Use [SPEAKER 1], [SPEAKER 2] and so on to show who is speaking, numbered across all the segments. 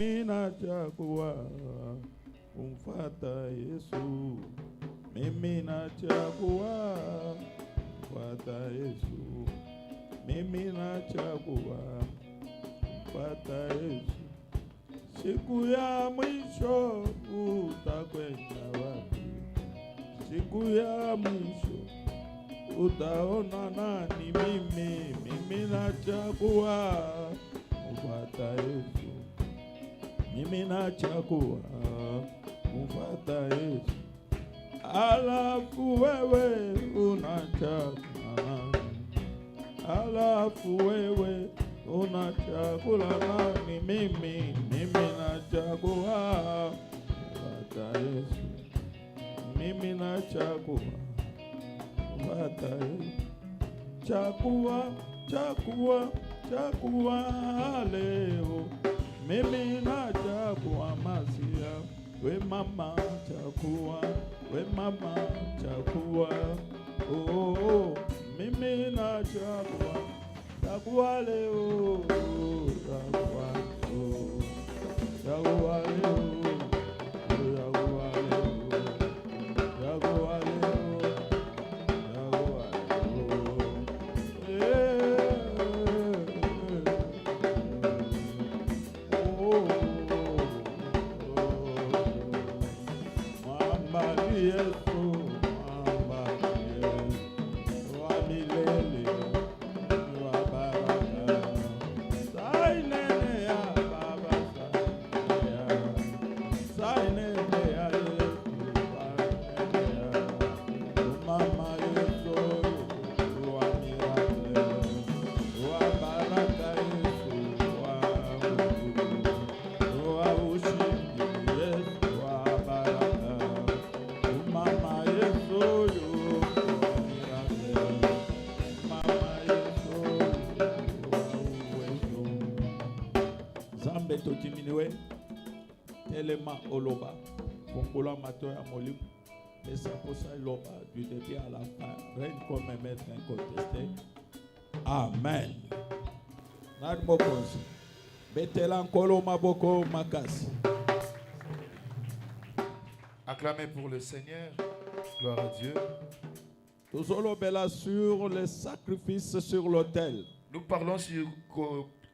[SPEAKER 1] Ninachagua kumfuata Yesu. Mimi nachagua kumfuata Yesu. Mimi nachagua kumfuata Yesu. Siku ya mwisho utakwenda wapi? Siku ya mwisho utaona nani? Mimi nachagua kumfuata Yesu. Mimi nachagua kumfuata Yesu. Alafu wewe unachagua nani? Alafu wewe unachagua nani? Mimi nachagua kumfuata Yesu. Mimi nachagua kumfuata Yesu. Chagua leo. Mimi nachagua Masia. We mama chagua. Oh, mimi nachagua leo. Chagua leo. Oloba, Fongola Matoya Molim, et ça pour ça Loba, du début à la fin, règne comme un maître incontesté. Amen. Nadmokos, Betelan Kolo Maboko Makas.
[SPEAKER 2] Acclamez pour le Seigneur, gloire à Dieu.
[SPEAKER 1] Tout solo bella sur les sacrifices sur l'autel.
[SPEAKER 2] Nous parlons sur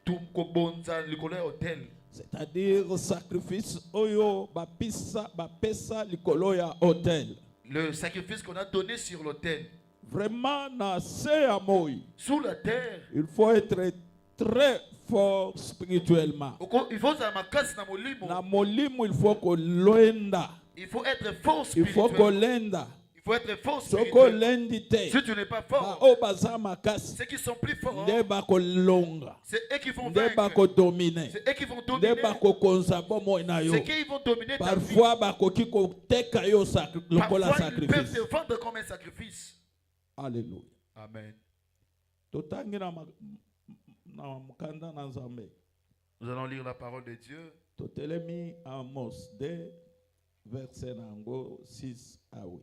[SPEAKER 2] tout le colère autel.
[SPEAKER 1] C'est-à-dire sacrifice oyo bapisa bapesa likolo ya autel.
[SPEAKER 2] Le sacrifice qu'on a donné sur l'autel.
[SPEAKER 1] Vraiment na se amoy.
[SPEAKER 2] Sous la terre.
[SPEAKER 1] Il faut être très fort spirituellement.
[SPEAKER 2] Il faut ça makasi na molimo.
[SPEAKER 1] Na molimo il faut ko loenda.
[SPEAKER 2] Il faut être fort spirituellement.
[SPEAKER 1] Il faut ko lenda.
[SPEAKER 2] Il faut être fort spirituellement.
[SPEAKER 1] Si
[SPEAKER 2] tu n'es pas fort, ceux qui sont plus forts, c'est eux qui vont vaincre.
[SPEAKER 1] Dominer.
[SPEAKER 2] C'est eux qui vont dominer. C'est eux qui vont dominer ta vie. Parfois, ils peuvent te vendre comme un sacrifice.
[SPEAKER 1] Alléluia.
[SPEAKER 2] Amen. Nous allons lire la parole de Dieu.
[SPEAKER 1] Amos 2, verset 6 à 8.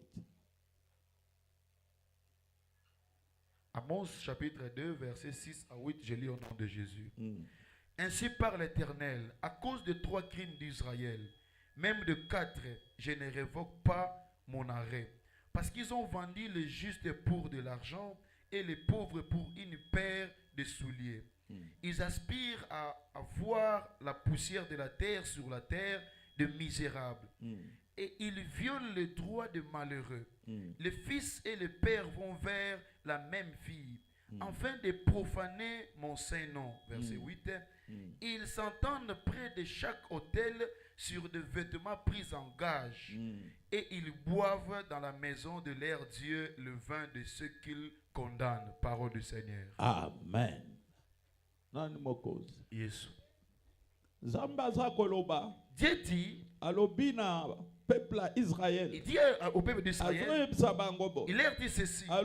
[SPEAKER 2] Amos chapitre 2, verset 6 à 8, je lis au nom de Jésus. Ainsi parle l'Éternel, à cause de 3 crimes d'Israël, même de 4, je ne révoque pas mon arrêt. Parce qu'ils ont vendu les justes pour de l'argent et les pauvres pour une paire de souliers. Ils aspirent à avoir la poussière de la terre sur la terre de misérables. Et ils violent les droits des malheureux. Les fils et les pères vont vers la même fille, afin de profaner mon saint nom. Verset 8. Ils s'entendent près de chaque autel sur des vêtements pris en gage, et ils boivent dans la maison de leur Dieu le vin de ceux qu'ils condamnent. Parole du Seigneur.
[SPEAKER 1] Amen.
[SPEAKER 2] Yes.
[SPEAKER 1] Dieu dit alobina peuple Israël.
[SPEAKER 2] Il dit au peuple d'Israël, il leur dit ceci. À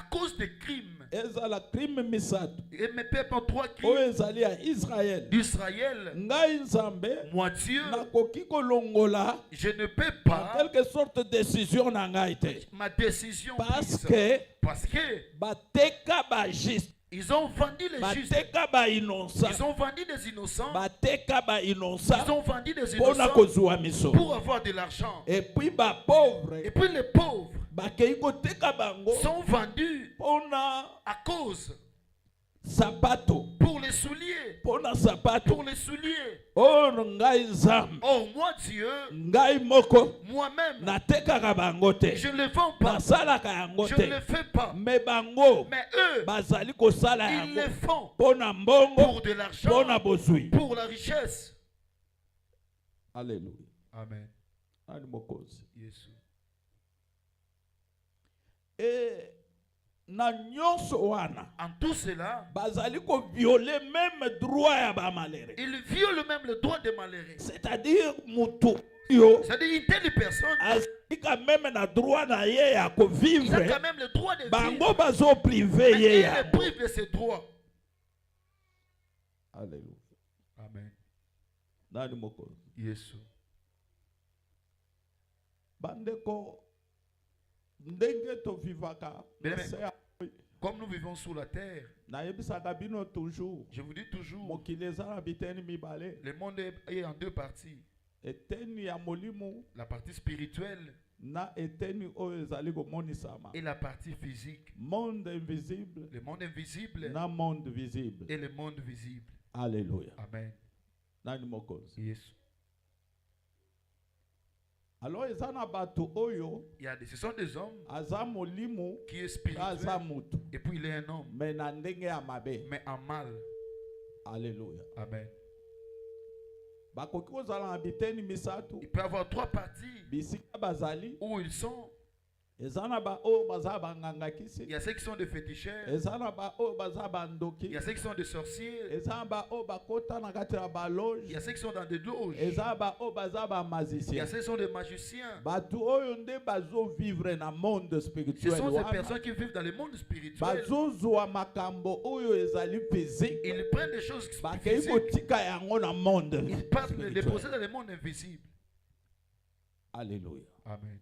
[SPEAKER 2] cause des crimes. Et mes peuples ont 3 crimes d'Israël. Moi Dieu, je ne peux pas.
[SPEAKER 1] En quelque sorte décision
[SPEAKER 2] ma décision
[SPEAKER 1] parce
[SPEAKER 2] prise.
[SPEAKER 1] que
[SPEAKER 2] parce que Ils ont vendu les justes.
[SPEAKER 1] bateka ba innocent,
[SPEAKER 2] Ils ont vendu des innocents.
[SPEAKER 1] bateka ba innocent
[SPEAKER 2] Ils ont vendu des
[SPEAKER 1] pona
[SPEAKER 2] innocents
[SPEAKER 1] kozwa miso.
[SPEAKER 2] pour avoir de l'argent.
[SPEAKER 1] Et puis ba pauvre
[SPEAKER 2] Et puis les pauvres
[SPEAKER 1] bakei koteka bango
[SPEAKER 2] sont vendus
[SPEAKER 1] pona
[SPEAKER 2] à cause
[SPEAKER 1] sapato,
[SPEAKER 2] pour les souliers.
[SPEAKER 1] pona sapato.
[SPEAKER 2] Pour les souliers.
[SPEAKER 1] Oh ngai nzambe,
[SPEAKER 2] Oh, moi Dieu,
[SPEAKER 1] ngai moko
[SPEAKER 2] moi-même,
[SPEAKER 1] natekaka bango te,
[SPEAKER 2] je ne le vends pas.
[SPEAKER 1] nasalaka yango
[SPEAKER 2] Je
[SPEAKER 1] te,
[SPEAKER 2] ne le fais pas.
[SPEAKER 1] me bango
[SPEAKER 2] Mais eux,
[SPEAKER 1] bazali kosala
[SPEAKER 2] ils
[SPEAKER 1] yango
[SPEAKER 2] le font
[SPEAKER 1] pona mbongo,
[SPEAKER 2] pour de l'argent,
[SPEAKER 1] pona bozwi.
[SPEAKER 2] pour la richesse.
[SPEAKER 1] Alléluia.
[SPEAKER 2] Amen.
[SPEAKER 1] Nani mokozi.
[SPEAKER 2] Yesu.
[SPEAKER 1] Et na nyonso wana
[SPEAKER 2] En tout cela,
[SPEAKER 1] bazali ko violer même droit ya ba malere.
[SPEAKER 2] ils violent même le droit des malheureux.
[SPEAKER 1] C'est-à-dire mutu yo
[SPEAKER 2] C'est-à-dire une telle personne,
[SPEAKER 1] azali quand même na droit na ye ya ko
[SPEAKER 2] il a
[SPEAKER 1] vivre.
[SPEAKER 2] quand même le droit de
[SPEAKER 1] Bango
[SPEAKER 2] vivre.
[SPEAKER 1] bazo privé
[SPEAKER 2] Mais
[SPEAKER 1] ye
[SPEAKER 2] il
[SPEAKER 1] ya.
[SPEAKER 2] est privé de ses droits.
[SPEAKER 1] Alléluia.
[SPEAKER 2] Amen.
[SPEAKER 1] Nani mokozi.
[SPEAKER 2] Yesu.
[SPEAKER 1] Bandeko ndenge to vivaka.
[SPEAKER 2] Bien, comme nous vivons sous la terre,
[SPEAKER 1] Nayebisaka bino toujours.
[SPEAKER 2] je vous dis toujours,
[SPEAKER 1] Mokili ezala biteni mibale.
[SPEAKER 2] le monde est en deux parties.
[SPEAKER 1] Eteni ya molimo
[SPEAKER 2] La partie spirituelle
[SPEAKER 1] na eteni oyo ezali komonisama.
[SPEAKER 2] et la partie physique.
[SPEAKER 1] Monde invisible
[SPEAKER 2] Le monde invisible
[SPEAKER 1] na monde visible.
[SPEAKER 2] et le monde visible.
[SPEAKER 1] Alléluia.
[SPEAKER 2] Amen.
[SPEAKER 1] Nani mokozi.
[SPEAKER 2] Yesu.
[SPEAKER 1] Alors eza na bato oyo
[SPEAKER 2] Ce sont des hommes
[SPEAKER 1] aza molimo
[SPEAKER 2] qui est
[SPEAKER 1] aza
[SPEAKER 2] spirituel
[SPEAKER 1] mutu
[SPEAKER 2] et puis il est un homme,
[SPEAKER 1] me na ndenge ya mabe.
[SPEAKER 2] mais en mal.
[SPEAKER 1] Alléluia.
[SPEAKER 2] Amen.
[SPEAKER 1] Bakoki kozala na biteni misatu
[SPEAKER 2] Il peut y avoir trois parties
[SPEAKER 1] bisika bazali.
[SPEAKER 2] où ils sont.
[SPEAKER 1] Eza na ba oyo baza banganga
[SPEAKER 2] Il
[SPEAKER 1] kisi.
[SPEAKER 2] y a ceux qui sont des féticheurs,
[SPEAKER 1] Eza na ba oyo baza
[SPEAKER 2] il
[SPEAKER 1] bandoki.
[SPEAKER 2] y a ceux qui sont des sorciers,
[SPEAKER 1] Eza na ba oyo bakota na kati ya
[SPEAKER 2] il
[SPEAKER 1] baloge.
[SPEAKER 2] y a ceux qui sont dans des loges,
[SPEAKER 1] Eza na ba oyo baza ba
[SPEAKER 2] il y a
[SPEAKER 1] magicien.
[SPEAKER 2] ceux qui sont des magiciens.
[SPEAKER 1] Bato oyo nde bazo vivre na monde
[SPEAKER 2] Ce
[SPEAKER 1] spirituel
[SPEAKER 2] sont ces
[SPEAKER 1] wana.
[SPEAKER 2] personnes qui vivent dans le monde spirituel.
[SPEAKER 1] Bazozwa makambo oyo ezali physique.
[SPEAKER 2] Ils prennent des choses
[SPEAKER 1] Bakei
[SPEAKER 2] physiques,
[SPEAKER 1] kotika yango na monde
[SPEAKER 2] ils partent les
[SPEAKER 1] spirituel.
[SPEAKER 2] déposer dans le monde invisible.
[SPEAKER 1] Alléluia.
[SPEAKER 2] Amen.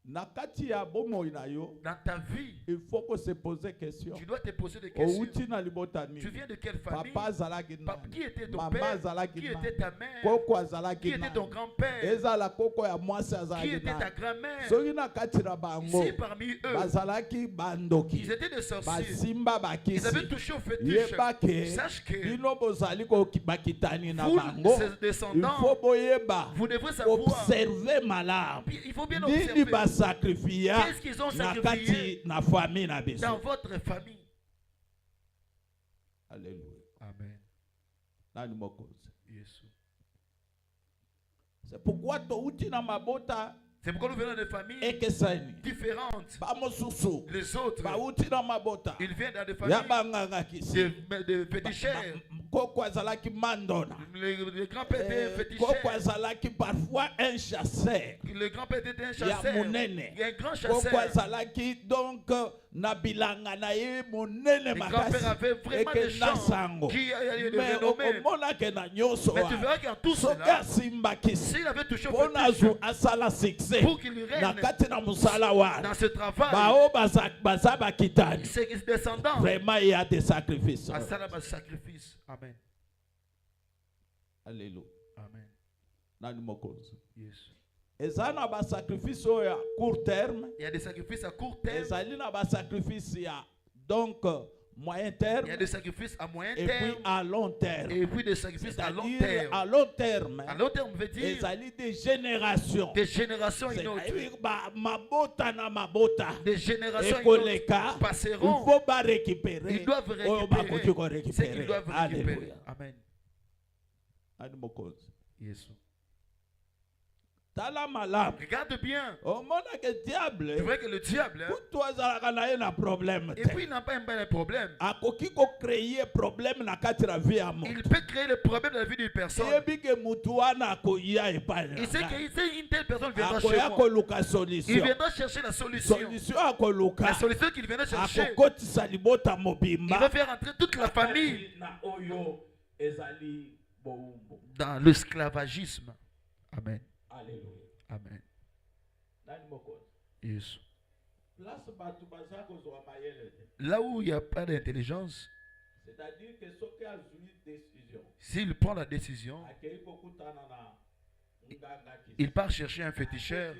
[SPEAKER 1] Na kati ya bomoi na yo,
[SPEAKER 2] Dans ta vie,
[SPEAKER 1] il faut que se poser question.
[SPEAKER 2] tu dois te poser des questions.
[SPEAKER 1] Outi na libota
[SPEAKER 2] Tu
[SPEAKER 1] nini?
[SPEAKER 2] viens de quelle famille?
[SPEAKER 1] Papa azalaki nani?
[SPEAKER 2] Qui était ton
[SPEAKER 1] Mama
[SPEAKER 2] père?
[SPEAKER 1] azalaki
[SPEAKER 2] Qui
[SPEAKER 1] nani?
[SPEAKER 2] était ta mère?
[SPEAKER 1] Koko
[SPEAKER 2] Qui
[SPEAKER 1] azalaki
[SPEAKER 2] était ton
[SPEAKER 1] nani?
[SPEAKER 2] grand-père?
[SPEAKER 1] Ezala koko ya mwasi
[SPEAKER 2] Qui
[SPEAKER 1] azalaki
[SPEAKER 2] était ta
[SPEAKER 1] nani?
[SPEAKER 2] grand-mère?
[SPEAKER 1] Soki na kati na bango
[SPEAKER 2] Ici parmi eux,
[SPEAKER 1] bazalaki bandoki
[SPEAKER 2] ils étaient des sorciers.
[SPEAKER 1] basimba
[SPEAKER 2] Ils avaient
[SPEAKER 1] bakisi
[SPEAKER 2] touché au fétiche.
[SPEAKER 1] yeba ke
[SPEAKER 2] Sache que
[SPEAKER 1] bino bozali bakitani na
[SPEAKER 2] vous,
[SPEAKER 1] bango.
[SPEAKER 2] ses
[SPEAKER 1] Il
[SPEAKER 2] descendants,
[SPEAKER 1] faut boyeba
[SPEAKER 2] vous devrez savoir.
[SPEAKER 1] observer malamu
[SPEAKER 2] Il faut bien
[SPEAKER 1] nini
[SPEAKER 2] observer.
[SPEAKER 1] basakrifia
[SPEAKER 2] Qu'est-ce qu'ils ont
[SPEAKER 1] na
[SPEAKER 2] sacrifié
[SPEAKER 1] kati na famille na
[SPEAKER 2] dans
[SPEAKER 1] biso.
[SPEAKER 2] votre famille?
[SPEAKER 1] Alléluia.
[SPEAKER 2] Amen.
[SPEAKER 1] Nani mokozi.
[SPEAKER 2] Yesu.
[SPEAKER 1] C'est pourquoi touti na mabota
[SPEAKER 2] C'est pourquoi nous venons de familles
[SPEAKER 1] ekesani
[SPEAKER 2] différentes.
[SPEAKER 1] bamosusu
[SPEAKER 2] Les autres,
[SPEAKER 1] bauti na mabota
[SPEAKER 2] ils viennent dans des
[SPEAKER 1] ya
[SPEAKER 2] familles
[SPEAKER 1] banganga kisi
[SPEAKER 2] de féticheurs.
[SPEAKER 1] koko azalaki mandona.
[SPEAKER 2] Le grand-père était
[SPEAKER 1] Koko
[SPEAKER 2] féticheur.
[SPEAKER 1] azalaki parfois un chasseur
[SPEAKER 2] Le grand-père était un
[SPEAKER 1] ya
[SPEAKER 2] chasseur.
[SPEAKER 1] monene.
[SPEAKER 2] Il y a un grand
[SPEAKER 1] Koko
[SPEAKER 2] chasseur.
[SPEAKER 1] azalaki donc na bilanga na ye monene
[SPEAKER 2] Le grand-père avait vraiment des
[SPEAKER 1] ekenda
[SPEAKER 2] champs
[SPEAKER 1] sango.
[SPEAKER 2] qui
[SPEAKER 1] Mais
[SPEAKER 2] devenaient nommés.
[SPEAKER 1] omonake na nyonso
[SPEAKER 2] Mais tu verras qu'en tout
[SPEAKER 1] soki
[SPEAKER 2] cela,
[SPEAKER 1] asimbaki
[SPEAKER 2] s'il avait touché au
[SPEAKER 1] mpona
[SPEAKER 2] fétiche
[SPEAKER 1] asala succès
[SPEAKER 2] pour qu'il
[SPEAKER 1] na
[SPEAKER 2] règne
[SPEAKER 1] kati na mosala wana
[SPEAKER 2] dans ce travail,
[SPEAKER 1] bao baza bakitani
[SPEAKER 2] ses descendants,
[SPEAKER 1] vraiment il y a des sacrifices.
[SPEAKER 2] à ça là, sacrifice. Amen.
[SPEAKER 1] Alléluia.
[SPEAKER 2] Amen.
[SPEAKER 1] Nani mokonzi.
[SPEAKER 2] Yes.
[SPEAKER 1] Eza na ba sacrifice oyo ya court terme,
[SPEAKER 2] Il y a des sacrifices à court terme.
[SPEAKER 1] ezali na ba sacrifice ya donc moyen
[SPEAKER 2] Il y a
[SPEAKER 1] terme
[SPEAKER 2] des sacrifices à moyen
[SPEAKER 1] et puis
[SPEAKER 2] terme.
[SPEAKER 1] à long terme.
[SPEAKER 2] Et puis des sacrifices à long
[SPEAKER 1] C'est-à-dire
[SPEAKER 2] terme.
[SPEAKER 1] à long terme.
[SPEAKER 2] À long terme veut dire
[SPEAKER 1] Ezali des générations.
[SPEAKER 2] des générations à une autre.
[SPEAKER 1] C'est-à-dire ba mabota na mabota.
[SPEAKER 2] Des générations à une
[SPEAKER 1] Ekoleka,
[SPEAKER 2] autre
[SPEAKER 1] il
[SPEAKER 2] passeront.
[SPEAKER 1] faut pas récupérer.
[SPEAKER 2] Ils doivent
[SPEAKER 1] Oyo bakoki ko
[SPEAKER 2] récupérer ce qu'ils
[SPEAKER 1] récupérer.
[SPEAKER 2] doivent récupérer.
[SPEAKER 1] Alléluia.
[SPEAKER 2] Amen.
[SPEAKER 1] Ani mokonzi.
[SPEAKER 2] Yes.
[SPEAKER 1] Tala malamu.
[SPEAKER 2] Regarde bien.
[SPEAKER 1] Omona que diable
[SPEAKER 2] C'est vrai que le diable, hein,
[SPEAKER 1] kutu azalaka na ye na problème
[SPEAKER 2] et
[SPEAKER 1] te.
[SPEAKER 2] puis il n'a pas un problème.
[SPEAKER 1] Akoki ko créer problème na kati na vie ya moto.
[SPEAKER 2] Il peut créer le problème dans la vie d'une personne.
[SPEAKER 1] Yebi ke mutu wana akoya epai na
[SPEAKER 2] Il sait
[SPEAKER 1] ngai.
[SPEAKER 2] qu'une telle personne viendra chez
[SPEAKER 1] Akoya
[SPEAKER 2] moi.
[SPEAKER 1] koluka
[SPEAKER 2] Il
[SPEAKER 1] solution.
[SPEAKER 2] viendra chercher la solution.
[SPEAKER 1] Solution akoluka.
[SPEAKER 2] La solution qu'il viendra chercher,
[SPEAKER 1] Akokotisa libota
[SPEAKER 2] il
[SPEAKER 1] mobimba.
[SPEAKER 2] va faire entrer toute la famille
[SPEAKER 1] Na oyo ezali boumbo.
[SPEAKER 2] dans l'esclavagisme. Amen.
[SPEAKER 1] Alléluia.
[SPEAKER 2] Amen.
[SPEAKER 1] Nani mokonzi.
[SPEAKER 2] Yes.
[SPEAKER 1] Place batu baza kozwa mayele te.
[SPEAKER 2] Là où il n'y a pas d'intelligence,
[SPEAKER 1] c'est-à-dire que ce qui a une décision,
[SPEAKER 2] s'il prend la décision, il part chercher un féticheur,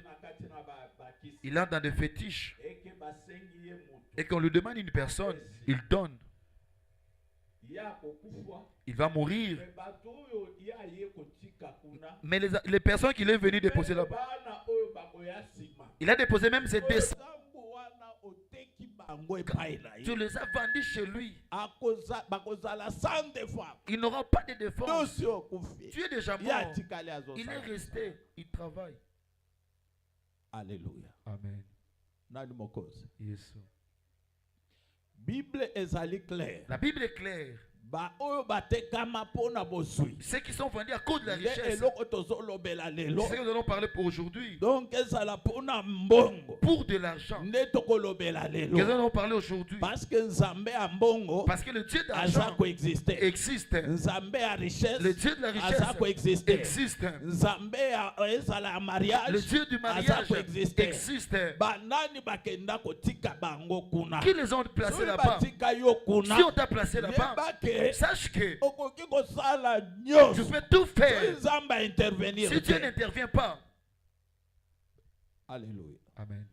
[SPEAKER 2] il entre dans des fétiches, et qu'on lui demande une personne, il donne. Il va mourir. Mais les personnes qu'il est venu déposer là-bas, il a déposé même ses dessins. Tu les as vendus chez lui. Ils n'auront pas de défense. Tu es déjà mort. Il est resté. Il travaille.
[SPEAKER 1] Alléluia.
[SPEAKER 2] Amen. Yes.
[SPEAKER 1] Bible est claire.
[SPEAKER 2] La Bible est claire. Ceux qui sont vendus à cause de la richesse, c'est ce que nous allons parler pour aujourd'hui.
[SPEAKER 1] Donc,
[SPEAKER 2] pour de l'argent, que nous allons parler aujourd'hui.
[SPEAKER 1] Parce que
[SPEAKER 2] le Dieu d'argent existe. Le Dieu de la richesse existe. Le Dieu du mariage existe. Qui les ont placés là-bas? Si on t'a placé là-bas, sache que tu peux tout faire. Si Dieu n'intervient pas.
[SPEAKER 1] Alléluia.
[SPEAKER 2] Amen.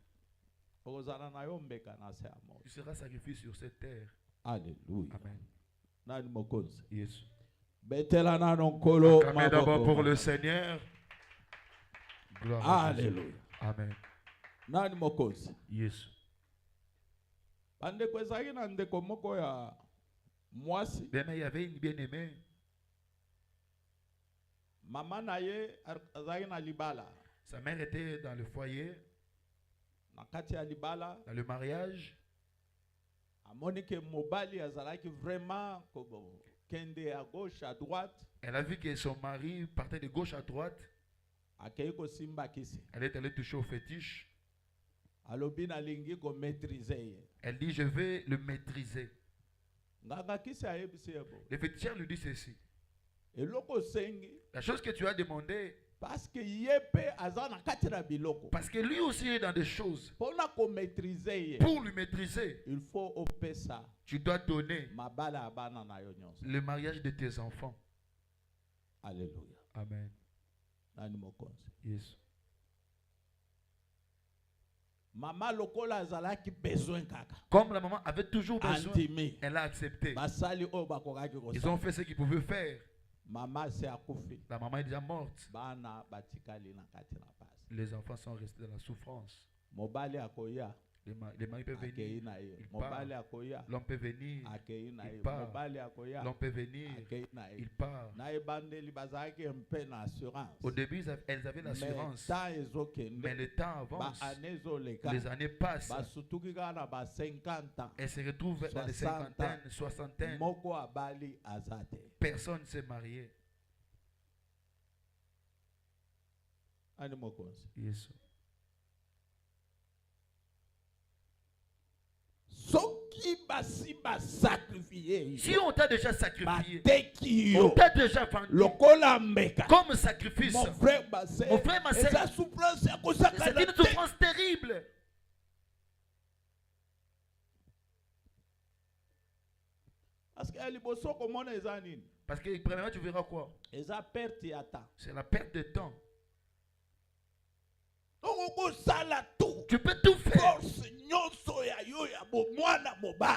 [SPEAKER 2] Tu seras sacrifié sur cette terre.
[SPEAKER 1] Alléluia.
[SPEAKER 2] Amen. Yes.
[SPEAKER 1] Acclamez
[SPEAKER 2] d'abord pour le Seigneur. Gloire
[SPEAKER 1] Alléluia.
[SPEAKER 2] Amen. Yes. Il y avait une bien-aimée. Sa mère était dans le foyer, dans le mariage. Elle a vu que son mari partait de gauche à droite. Elle est allée toucher au fétiche. Elle dit, je vais le maîtriser. Le féticheur lui dit ceci. La chose que tu as demandé, parce que lui aussi est dans des choses. Pour lui maîtriser,
[SPEAKER 1] il faut
[SPEAKER 2] tu dois donner le mariage de tes enfants.
[SPEAKER 1] Alléluia.
[SPEAKER 2] Amen. Yes. Comme la maman avait toujours besoin, elle a accepté. Ils ont fait ce qu'ils pouvaient faire. La maman est déjà morte. Les enfants sont restés dans la souffrance. Les maris peuvent venir, il part. L'homme peut venir, il part. L'homme peut venir, il part. Au début, elles avaient l'assurance. Mais le temps avance. Les années passent. Elles se retrouvent dans les cinquantaines, soixantaines. Personne ne s'est marié. Yes. Si on t'a déjà sacrifié, on t'a déjà vendu comme sacrifice, mon frère, ma soeur, c'est une souffrance terrible. Parce que premièrement, tu verras quoi? C'est la perte de temps. Tu peux tout faire.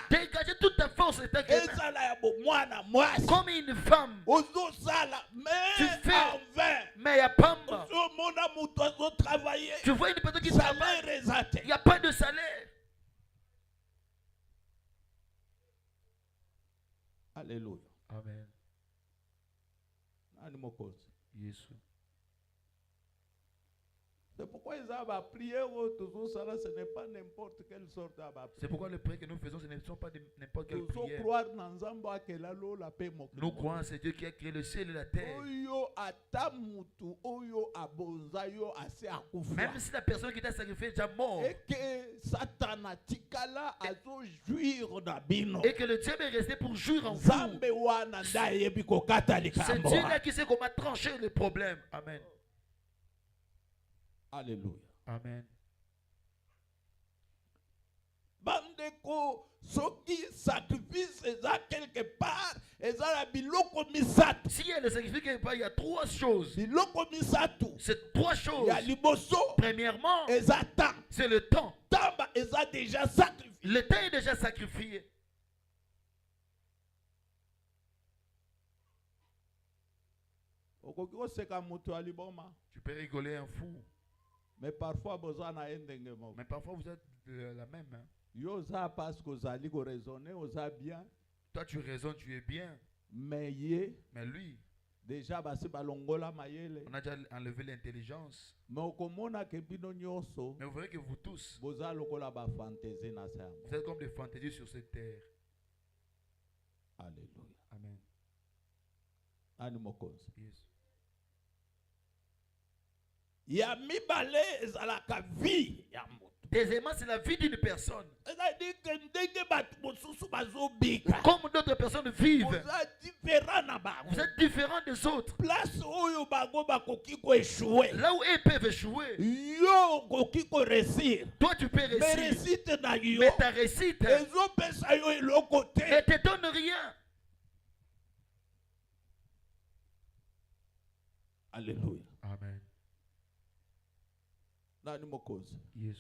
[SPEAKER 2] Dégager toute ta force et ta gueule. Comme une femme. Tu fais, mais il n'y a pas. Tu vois une personne qui travaille, il n'y a pas de salaire.
[SPEAKER 1] Alléluia.
[SPEAKER 2] Amen. Yes.
[SPEAKER 1] C'est pourquoi ils ont prié toujours ça, ce n'est pas n'importe quelle sorte de prière.
[SPEAKER 2] C'est pourquoi les prières que nous faisons, ce ne sont pas n'importe quelle prière. Nous croyons en ce Dieu qui a créé le ciel et la terre. Même si la personne qui t'a sacrifié est déjà mort. Et que le Dieu est resté pour jouir en vous. C'est Dieu-là qui sait comment trancher les problèmes. Amen.
[SPEAKER 1] Alléluia.
[SPEAKER 2] Amen.
[SPEAKER 1] Bande ko soki sacrifice eza quelque part eza la biloko misato.
[SPEAKER 2] S'il y a le sacrifice quelque part, il y a trois choses.
[SPEAKER 1] Biloko misato.
[SPEAKER 2] C'est trois choses.
[SPEAKER 1] Ya liboso.
[SPEAKER 2] Premièrement,
[SPEAKER 1] Eza temps.
[SPEAKER 2] c'est le temps.
[SPEAKER 1] Tamba eza déjà sacrifié.
[SPEAKER 2] Le temps est déjà sacrifié.
[SPEAKER 1] Okoki koseka mutu ya liboma.
[SPEAKER 2] Tu peux rigoler un fou.
[SPEAKER 1] Mais parfois boza na endenge moko.
[SPEAKER 2] Mais parfois vous êtes la même. Hein.
[SPEAKER 1] Yo za parce que ozali ko raisonner, oza bien.
[SPEAKER 2] Toi tu raisonnes, tu es bien.
[SPEAKER 1] Mais ye,
[SPEAKER 2] Mais lui,
[SPEAKER 1] déjà basi balongola mayele.
[SPEAKER 2] on a déjà enlevé l'intelligence.
[SPEAKER 1] Mais okomona ke bino nyonso
[SPEAKER 2] Mais vous verrez que vous tous,
[SPEAKER 1] boza lokola ba fantaisie na sa.
[SPEAKER 2] vous êtes comme des fantaisies sur cette terre.
[SPEAKER 1] Alléluia.
[SPEAKER 2] Amen.
[SPEAKER 1] Ani mokonzi.
[SPEAKER 2] Yes.
[SPEAKER 1] Ya mibale ezalaka vie ya moto.
[SPEAKER 2] Deuxièmement, c'est la vie d'une personne.
[SPEAKER 1] C'est-à-dire que ndenge bato mosusu bazobika.
[SPEAKER 2] Comme d'autres personnes vivent,
[SPEAKER 1] Oza différent na bango.
[SPEAKER 2] vous êtes différents des autres.
[SPEAKER 1] Place oyo bango bakoki ko échouer.
[SPEAKER 2] Là où ils peuvent échouer,
[SPEAKER 1] Yo koki ko réussir.
[SPEAKER 2] toi tu peux
[SPEAKER 1] Mais
[SPEAKER 2] réussir.
[SPEAKER 1] réussite na yo.
[SPEAKER 2] Mais ta réussite
[SPEAKER 1] Ezopesa yo eloko
[SPEAKER 2] ne
[SPEAKER 1] te.
[SPEAKER 2] te donne rien.
[SPEAKER 1] Alléluia.
[SPEAKER 2] Amen.
[SPEAKER 1] Nani mokonzi.
[SPEAKER 2] Yes.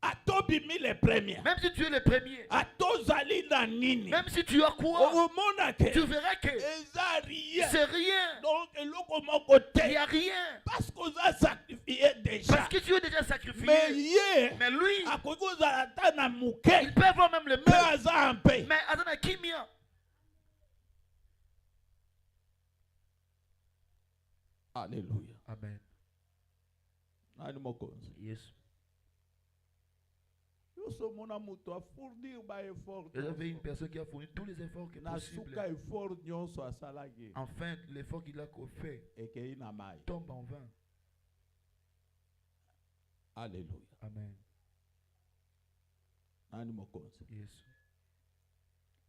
[SPEAKER 1] Atobimi les premiers.
[SPEAKER 2] Même si tu es le premier,
[SPEAKER 1] Atozali na nini.
[SPEAKER 2] même si tu as quoi,
[SPEAKER 1] Omona ke.
[SPEAKER 2] tu verras que
[SPEAKER 1] Eza rien.
[SPEAKER 2] c'est rien.
[SPEAKER 1] Donc eloko moko
[SPEAKER 2] Il
[SPEAKER 1] te.
[SPEAKER 2] n'y a rien.
[SPEAKER 1] Parce qu'on a sacrifié déjà.
[SPEAKER 2] Parce que tu es déjà sacrifié.
[SPEAKER 1] Mais ye.
[SPEAKER 2] Mais lui,
[SPEAKER 1] Akoki kozala ta na muke.
[SPEAKER 2] il peut avoir même le
[SPEAKER 1] Mais
[SPEAKER 2] peu.
[SPEAKER 1] aza en paix.
[SPEAKER 2] Mais attends, Kimia.
[SPEAKER 1] Alléluia.
[SPEAKER 2] Amen.
[SPEAKER 1] Nani mokonzi.
[SPEAKER 2] Yes.
[SPEAKER 1] Yoso mona mutu a fournir ba effort.
[SPEAKER 2] Vous avez une personne qui a fourni tous les efforts qui
[SPEAKER 1] Na
[SPEAKER 2] possibles.
[SPEAKER 1] suka effort nyonso asalaki.
[SPEAKER 2] Enfin, l'effort qu'il a fait
[SPEAKER 1] Ekei na mai.
[SPEAKER 2] tombe en vain.
[SPEAKER 1] Alléluia.
[SPEAKER 2] Amen.
[SPEAKER 1] Nani mokonzi.
[SPEAKER 2] Yes.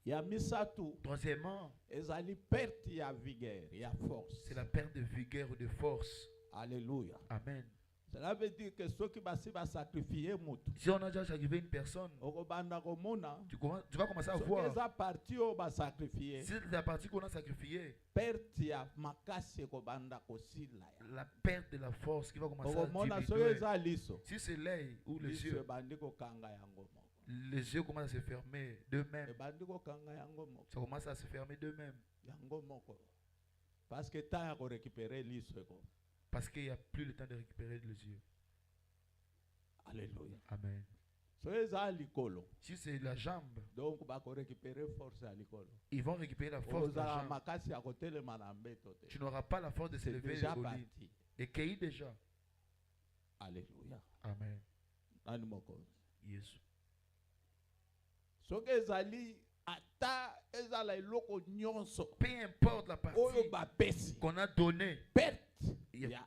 [SPEAKER 1] Ya misatu
[SPEAKER 2] Troisièmement,
[SPEAKER 1] ezali perte ya vigueur, ya force.
[SPEAKER 2] c'est la perte de vigueur ou de force.
[SPEAKER 1] Alléluia.
[SPEAKER 2] Amen.
[SPEAKER 1] Cela veut dire que ceux qui basi ba sacrifier mutu.
[SPEAKER 2] Si on a déjà sacrifié une personne,
[SPEAKER 1] Okobanda komona.
[SPEAKER 2] tu vas commencer à
[SPEAKER 1] Ceux
[SPEAKER 2] voir.
[SPEAKER 1] qui parti o ba sacrifier.
[SPEAKER 2] C'est la partie qu'on a sacrifiée,
[SPEAKER 1] Perte ya makasi ekobanda kosila ya.
[SPEAKER 2] la perte de la force qui va commencer
[SPEAKER 1] Okomona
[SPEAKER 2] à
[SPEAKER 1] soki
[SPEAKER 2] diminuer.
[SPEAKER 1] eza liso.
[SPEAKER 2] Si c'est l'œil ou les
[SPEAKER 1] Liso
[SPEAKER 2] yeux,
[SPEAKER 1] ebandi kokanga yango moko.
[SPEAKER 2] les yeux commencent à se fermer d'eux-mêmes.
[SPEAKER 1] Ebandi kokanga yango moko.
[SPEAKER 2] Ça commence à se fermer d'eux-mêmes.
[SPEAKER 1] Yango moko. Parce que temps ya ko récupérer liso eko.
[SPEAKER 2] Parce qu'il n'y a plus le temps de récupérer les yeux.
[SPEAKER 1] Alléluia.
[SPEAKER 2] Amen.
[SPEAKER 1] So eza likolo.
[SPEAKER 2] Si c'est la jambe,
[SPEAKER 1] Donc ba ko récupérer force ya likolo.
[SPEAKER 2] ils vont récupérer la force de la
[SPEAKER 1] Oza
[SPEAKER 2] jambe.
[SPEAKER 1] makasi ya kotelema na mbeto te.
[SPEAKER 2] Tu n'auras pas la force de
[SPEAKER 1] C'est
[SPEAKER 2] s'élever
[SPEAKER 1] déjà
[SPEAKER 2] au lit.
[SPEAKER 1] parti.
[SPEAKER 2] Et cueilli déjà.
[SPEAKER 1] Alléluia.
[SPEAKER 2] Amen.
[SPEAKER 1] Nani mokonzi.
[SPEAKER 2] Yes.
[SPEAKER 1] Soki ezali ata ezala eloko nyonso
[SPEAKER 2] Peu importe la partie
[SPEAKER 1] oyo bapesi
[SPEAKER 2] qu'on a donnée,
[SPEAKER 1] perte
[SPEAKER 2] il y a
[SPEAKER 1] ya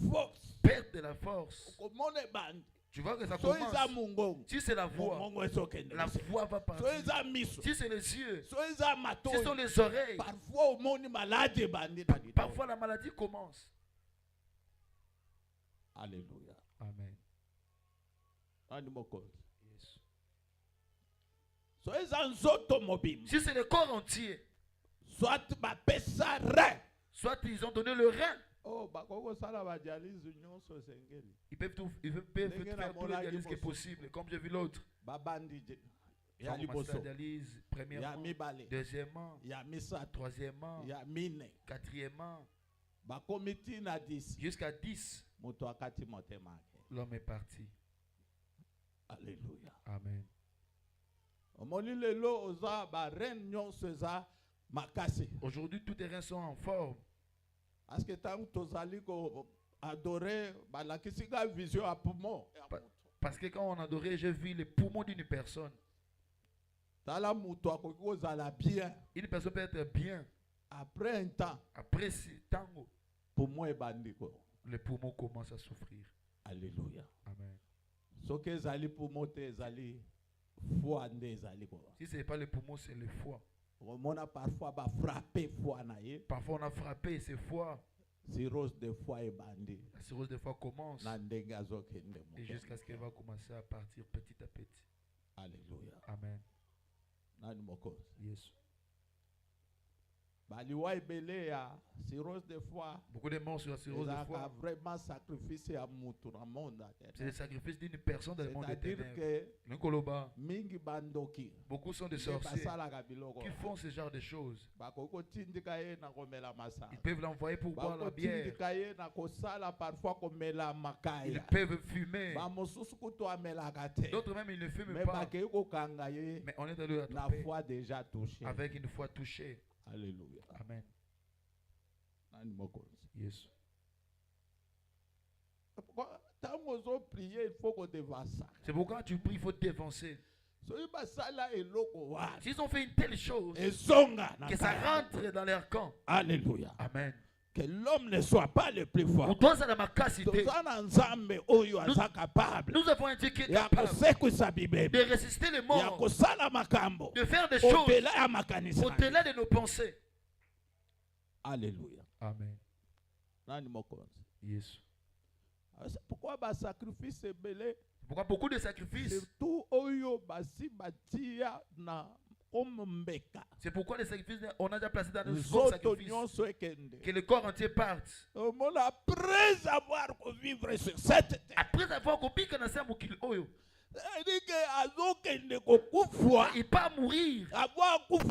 [SPEAKER 1] force.
[SPEAKER 2] perte de la force.
[SPEAKER 1] Okomona ebandi.
[SPEAKER 2] Tu vois que ça
[SPEAKER 1] So eza
[SPEAKER 2] commence.
[SPEAKER 1] mongongo.
[SPEAKER 2] Si c'est la voix,
[SPEAKER 1] Mongongo ezokende.
[SPEAKER 2] la voix va
[SPEAKER 1] So
[SPEAKER 2] partir.
[SPEAKER 1] eza miso.
[SPEAKER 2] Si c'est les yeux,
[SPEAKER 1] So eza
[SPEAKER 2] si ce sont
[SPEAKER 1] matoi.
[SPEAKER 2] les oreilles,
[SPEAKER 1] Parfois omoni maladi ebandi na litoi.
[SPEAKER 2] parfois la maladie commence.
[SPEAKER 1] Alléluia.
[SPEAKER 2] Amen.
[SPEAKER 1] Nani mokonzi.
[SPEAKER 2] Yes.
[SPEAKER 1] So eza nzoto mobimba.
[SPEAKER 2] Si c'est le corps entier,
[SPEAKER 1] Soit bapesa rein.
[SPEAKER 2] soit ils ont donné le rein,
[SPEAKER 1] Oh bakoki kosala badialyse nyonso esengeli.
[SPEAKER 2] ils peuvent faire tous les dialyses qui est possible, comme j'ai vu l'autre.
[SPEAKER 1] Babandi je.
[SPEAKER 2] Ils
[SPEAKER 1] Ya
[SPEAKER 2] ont commencé la
[SPEAKER 1] liboso.
[SPEAKER 2] dialyse,
[SPEAKER 1] Ya
[SPEAKER 2] premièrement,
[SPEAKER 1] mibale.
[SPEAKER 2] deuxièmement,
[SPEAKER 1] Ya misato.
[SPEAKER 2] troisièmement,
[SPEAKER 1] Ya mine.
[SPEAKER 2] quatrièmement,
[SPEAKER 1] Bakomiti na 10.
[SPEAKER 2] jusqu'à 10,
[SPEAKER 1] Moto akati motema ake.
[SPEAKER 2] l'homme est parti.
[SPEAKER 1] Alléluia.
[SPEAKER 2] Amen.
[SPEAKER 1] Omoni lelo oza ba reine nyonso eza makasi.
[SPEAKER 2] Aujourd'hui, tous les reins sont en forme.
[SPEAKER 1] Parce que tant tozali ko adorer balakisi ga vision à poumon.
[SPEAKER 2] Parce que quand on adorait, j'ai vu les poumons d'une personne.
[SPEAKER 1] Tala muto akoki kozala bien.
[SPEAKER 2] Une personne peut être bien.
[SPEAKER 1] Après un temps,
[SPEAKER 2] Après ce temps,
[SPEAKER 1] poumon ebandi ko.
[SPEAKER 2] les poumons commencent à souffrir.
[SPEAKER 1] Alléluia.
[SPEAKER 2] Amen.
[SPEAKER 1] Soki ezali poumon te ezali foi nde ezali ko.
[SPEAKER 2] Si ce n'est pas les poumons, c'est le foie.
[SPEAKER 1] Omona parfois ba frapper foi na ye.
[SPEAKER 2] Parfois, on a frappé ces foies.
[SPEAKER 1] cirrhose de foie ebandi
[SPEAKER 2] La cirrhose des fois commence
[SPEAKER 1] na ndenge azokende
[SPEAKER 2] et
[SPEAKER 1] moto.
[SPEAKER 2] jusqu'à ce qu'elle va commencer à partir petit à petit.
[SPEAKER 1] Alléluia.
[SPEAKER 2] Amen.
[SPEAKER 1] Nani mokonzi.
[SPEAKER 2] Yes.
[SPEAKER 1] Baliwa ebele ya cirrhose de foie.
[SPEAKER 2] Beaucoup de morts sur la cirrhose de
[SPEAKER 1] ezalaka
[SPEAKER 2] foie.
[SPEAKER 1] vraiment sacrifice ya mutu na monde.
[SPEAKER 2] C'est le sacrifice d'une personne dans le monde
[SPEAKER 1] C'est-à-dire
[SPEAKER 2] éternel.
[SPEAKER 1] que
[SPEAKER 2] Nkoloba,
[SPEAKER 1] mingi bandoki
[SPEAKER 2] beaucoup sont des
[SPEAKER 1] nde
[SPEAKER 2] sorciers
[SPEAKER 1] basalaka biloko
[SPEAKER 2] qui font ce genre de choses.
[SPEAKER 1] bakoki kotindika ye na komela masanga,
[SPEAKER 2] Ils peuvent l'envoyer pour boire la bière.
[SPEAKER 1] bakotindika ye na kosala parfois komela
[SPEAKER 2] Ils
[SPEAKER 1] makaya,
[SPEAKER 2] peuvent fumer.
[SPEAKER 1] bamosusu kutu amelaka te,
[SPEAKER 2] D'autres même, ils ne fument
[SPEAKER 1] mais
[SPEAKER 2] pas.
[SPEAKER 1] bakei kokanga ye
[SPEAKER 2] Mais on est allé
[SPEAKER 1] na
[SPEAKER 2] l'attraper
[SPEAKER 1] foi déjà touché.
[SPEAKER 2] avec une foi touchée.
[SPEAKER 1] Alléluia.
[SPEAKER 2] Amen.
[SPEAKER 1] Nani mokonzi.
[SPEAKER 2] Yes.
[SPEAKER 1] Ntango ozoprie il faut kodevasa,
[SPEAKER 2] C'est pourquoi tu pries, il faut dévancer.
[SPEAKER 1] soki basala eloko wana
[SPEAKER 2] S'ils ont fait une telle chose,
[SPEAKER 1] ezonga na
[SPEAKER 2] que ça
[SPEAKER 1] kaya.
[SPEAKER 2] rentre dans leur camp.
[SPEAKER 1] Alléluia.
[SPEAKER 2] Amen.
[SPEAKER 1] Que l'homme ne soit pas le plus fort.
[SPEAKER 2] Nous
[SPEAKER 1] Toza na nzambe oyo aza capable
[SPEAKER 2] avons un Dieu qui est
[SPEAKER 1] ya
[SPEAKER 2] capable
[SPEAKER 1] kosekwisa bibembe,
[SPEAKER 2] de résister les
[SPEAKER 1] ya
[SPEAKER 2] morts,
[SPEAKER 1] kosala makambo
[SPEAKER 2] de faire des choses
[SPEAKER 1] au-delà ya makanisi.
[SPEAKER 2] au-delà de nos pensées.
[SPEAKER 1] Alléluia.
[SPEAKER 2] Amen.
[SPEAKER 1] Nani mokonzi.
[SPEAKER 2] Yes.
[SPEAKER 1] C'est pourquoi ba sacrifice ebele
[SPEAKER 2] Pourquoi beaucoup de sacrifices?
[SPEAKER 1] surtout oyo basi batia na comme mbeka.
[SPEAKER 2] C'est pourquoi les sacrifices, on a déjà placé dans le corps
[SPEAKER 1] Nzoto
[SPEAKER 2] sacrifice.
[SPEAKER 1] nyonso ekende.
[SPEAKER 2] Que le corps entier parte.
[SPEAKER 1] Omona après avoir vivre sur cette terre.
[SPEAKER 2] Après avoir compris qu'on a ça, il
[SPEAKER 1] C'est-à-dire que azokende kokufwa,
[SPEAKER 2] pas mourir.
[SPEAKER 1] avoir kufa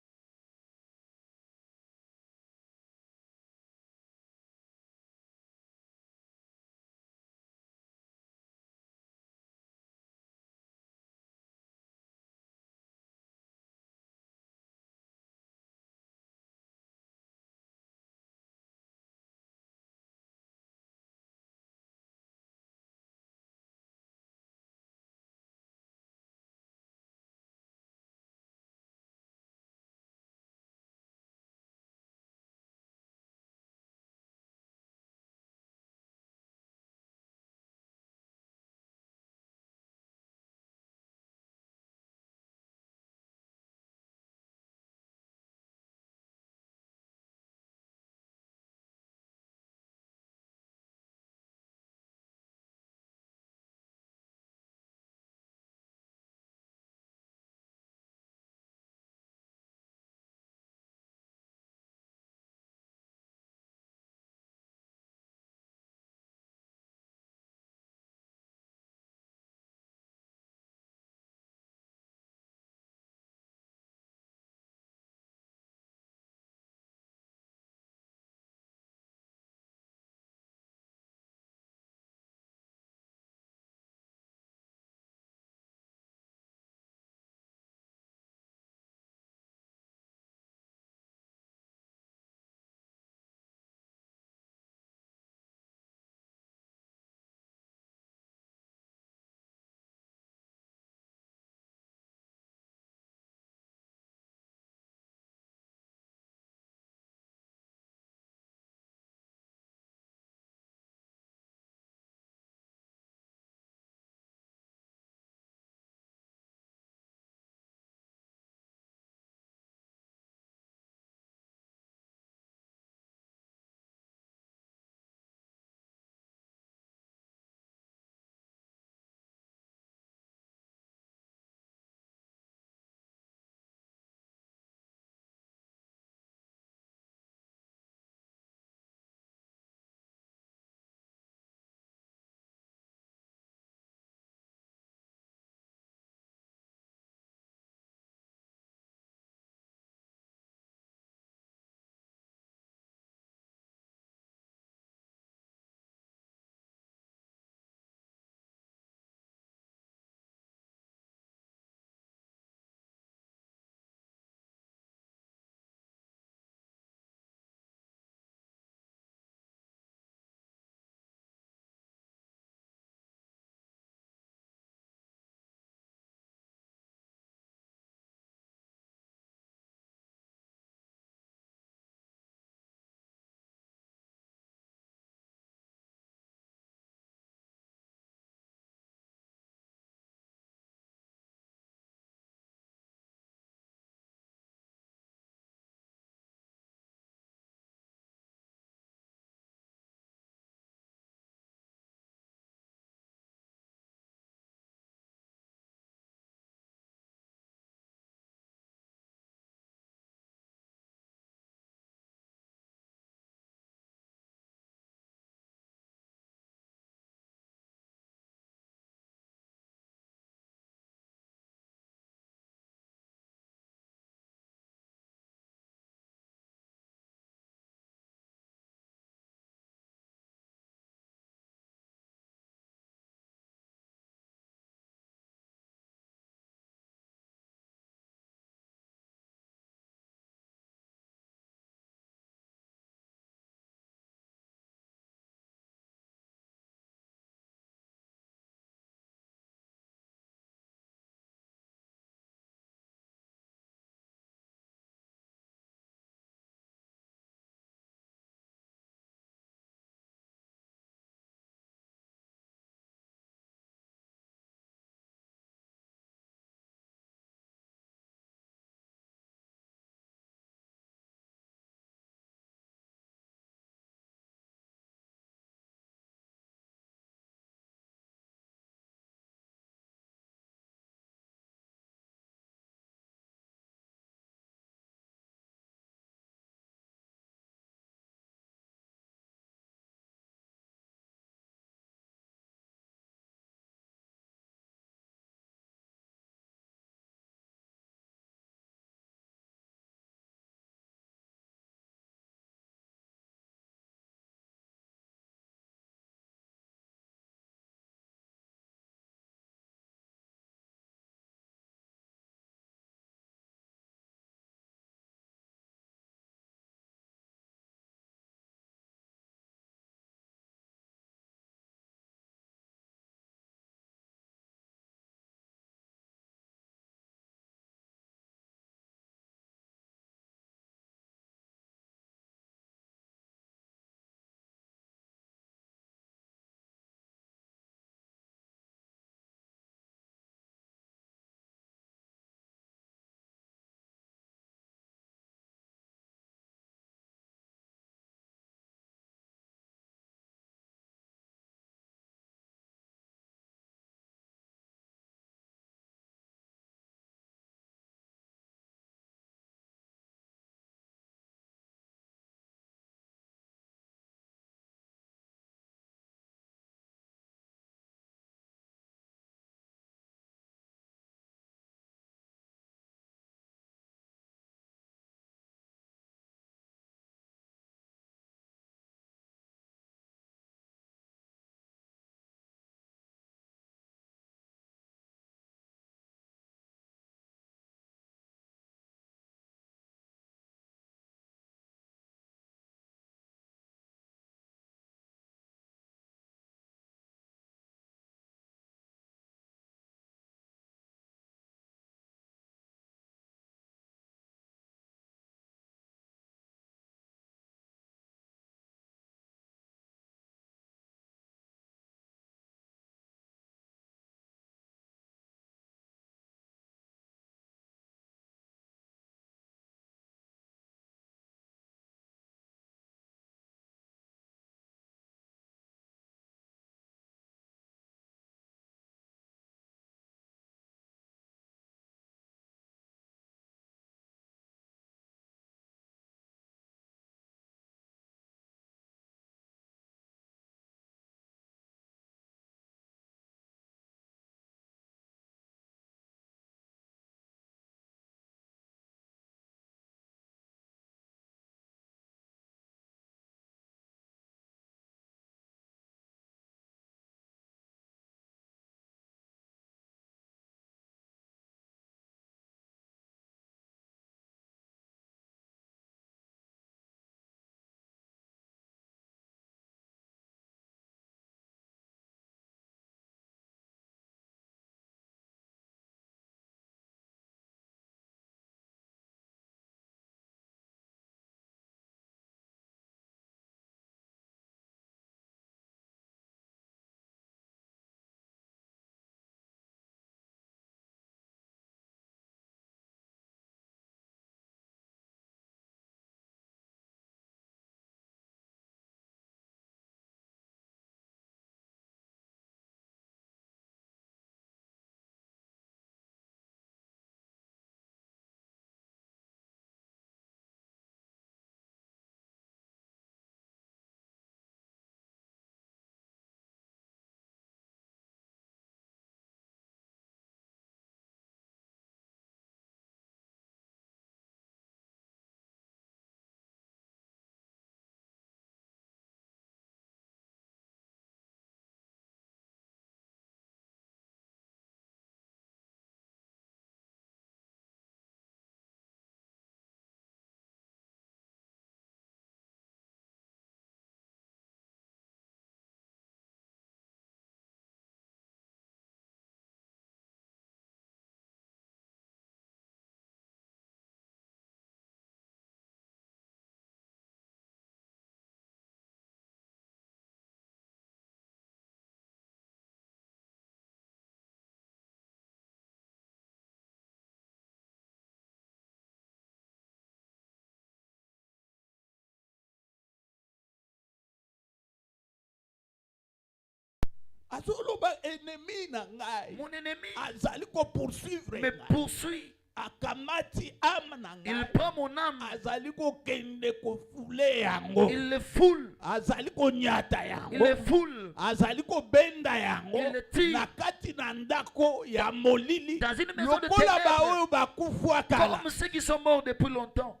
[SPEAKER 1] azoloba ennemi na ngai
[SPEAKER 2] Mon ennemi
[SPEAKER 1] azali ko poursuivre
[SPEAKER 2] me poursuit.
[SPEAKER 1] akamati âme na
[SPEAKER 2] Il
[SPEAKER 1] ngai
[SPEAKER 2] prend mon âme.
[SPEAKER 1] azali ko kende ko fule yango
[SPEAKER 2] Il le foule.
[SPEAKER 1] azali ko nyata
[SPEAKER 2] Il
[SPEAKER 1] yango
[SPEAKER 2] le foule.
[SPEAKER 1] azali ko benda yango
[SPEAKER 2] Il le tire.
[SPEAKER 1] na kati na ndako ya molili
[SPEAKER 2] Dans une maison de
[SPEAKER 1] lokola
[SPEAKER 2] ténèbres.
[SPEAKER 1] baoyo bakufwa kala
[SPEAKER 2] Comme ceux qui sont morts depuis longtemps.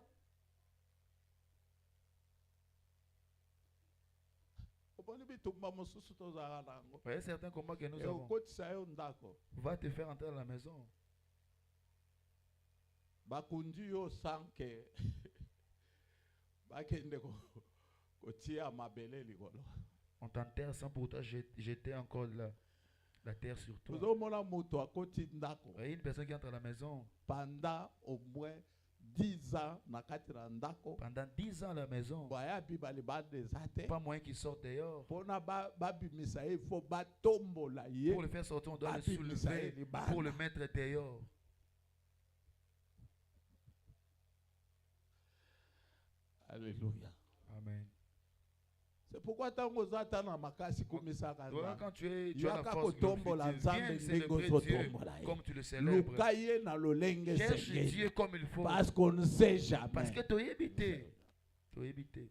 [SPEAKER 1] oponi bitumba mosusu tozala nango
[SPEAKER 2] Vous voyez certains combats que nous avons.
[SPEAKER 1] ekotisa yo ndako
[SPEAKER 2] Va te faire entrer dans la maison.
[SPEAKER 1] bakundi yo sanke bakende kotia mabele likolo
[SPEAKER 2] On t'enterre sans pour toi jeter encore la terre sur toi.
[SPEAKER 1] tozomona moto akoti ndako
[SPEAKER 2] Vous voyez une personne qui entre à la maison.
[SPEAKER 1] pendant au moins 10 ans na kati na ndako
[SPEAKER 2] Pendant 10 ans à la maison.
[SPEAKER 1] baya bibali badeza te
[SPEAKER 2] Pas moyen qu'il sorte dehors.
[SPEAKER 1] mpona babimisa ye ifo batombola ye
[SPEAKER 2] Pour le faire sortir, on doit le
[SPEAKER 1] babimisa ye
[SPEAKER 2] soulever.
[SPEAKER 1] libanda
[SPEAKER 2] Pour le mettre dehors.
[SPEAKER 1] alléluia
[SPEAKER 2] Amen.
[SPEAKER 1] c'est pourquoi ntango oza ata na makasi komisaka
[SPEAKER 2] Voilà,
[SPEAKER 1] nzambe
[SPEAKER 2] quand tu as la
[SPEAKER 1] yaka
[SPEAKER 2] force
[SPEAKER 1] kotombola
[SPEAKER 2] glorifiée,
[SPEAKER 1] nzambe
[SPEAKER 2] viens
[SPEAKER 1] ndenge
[SPEAKER 2] célébrer Dieu
[SPEAKER 1] ozotombola ye
[SPEAKER 2] comme tu le célèbres.
[SPEAKER 1] luka ye na lolenge
[SPEAKER 2] Cherche
[SPEAKER 1] sengeli
[SPEAKER 2] Dieu comme il faut.
[SPEAKER 1] parce qu'on ne sait jamais
[SPEAKER 2] Parce que tu as évité. Tu as évité.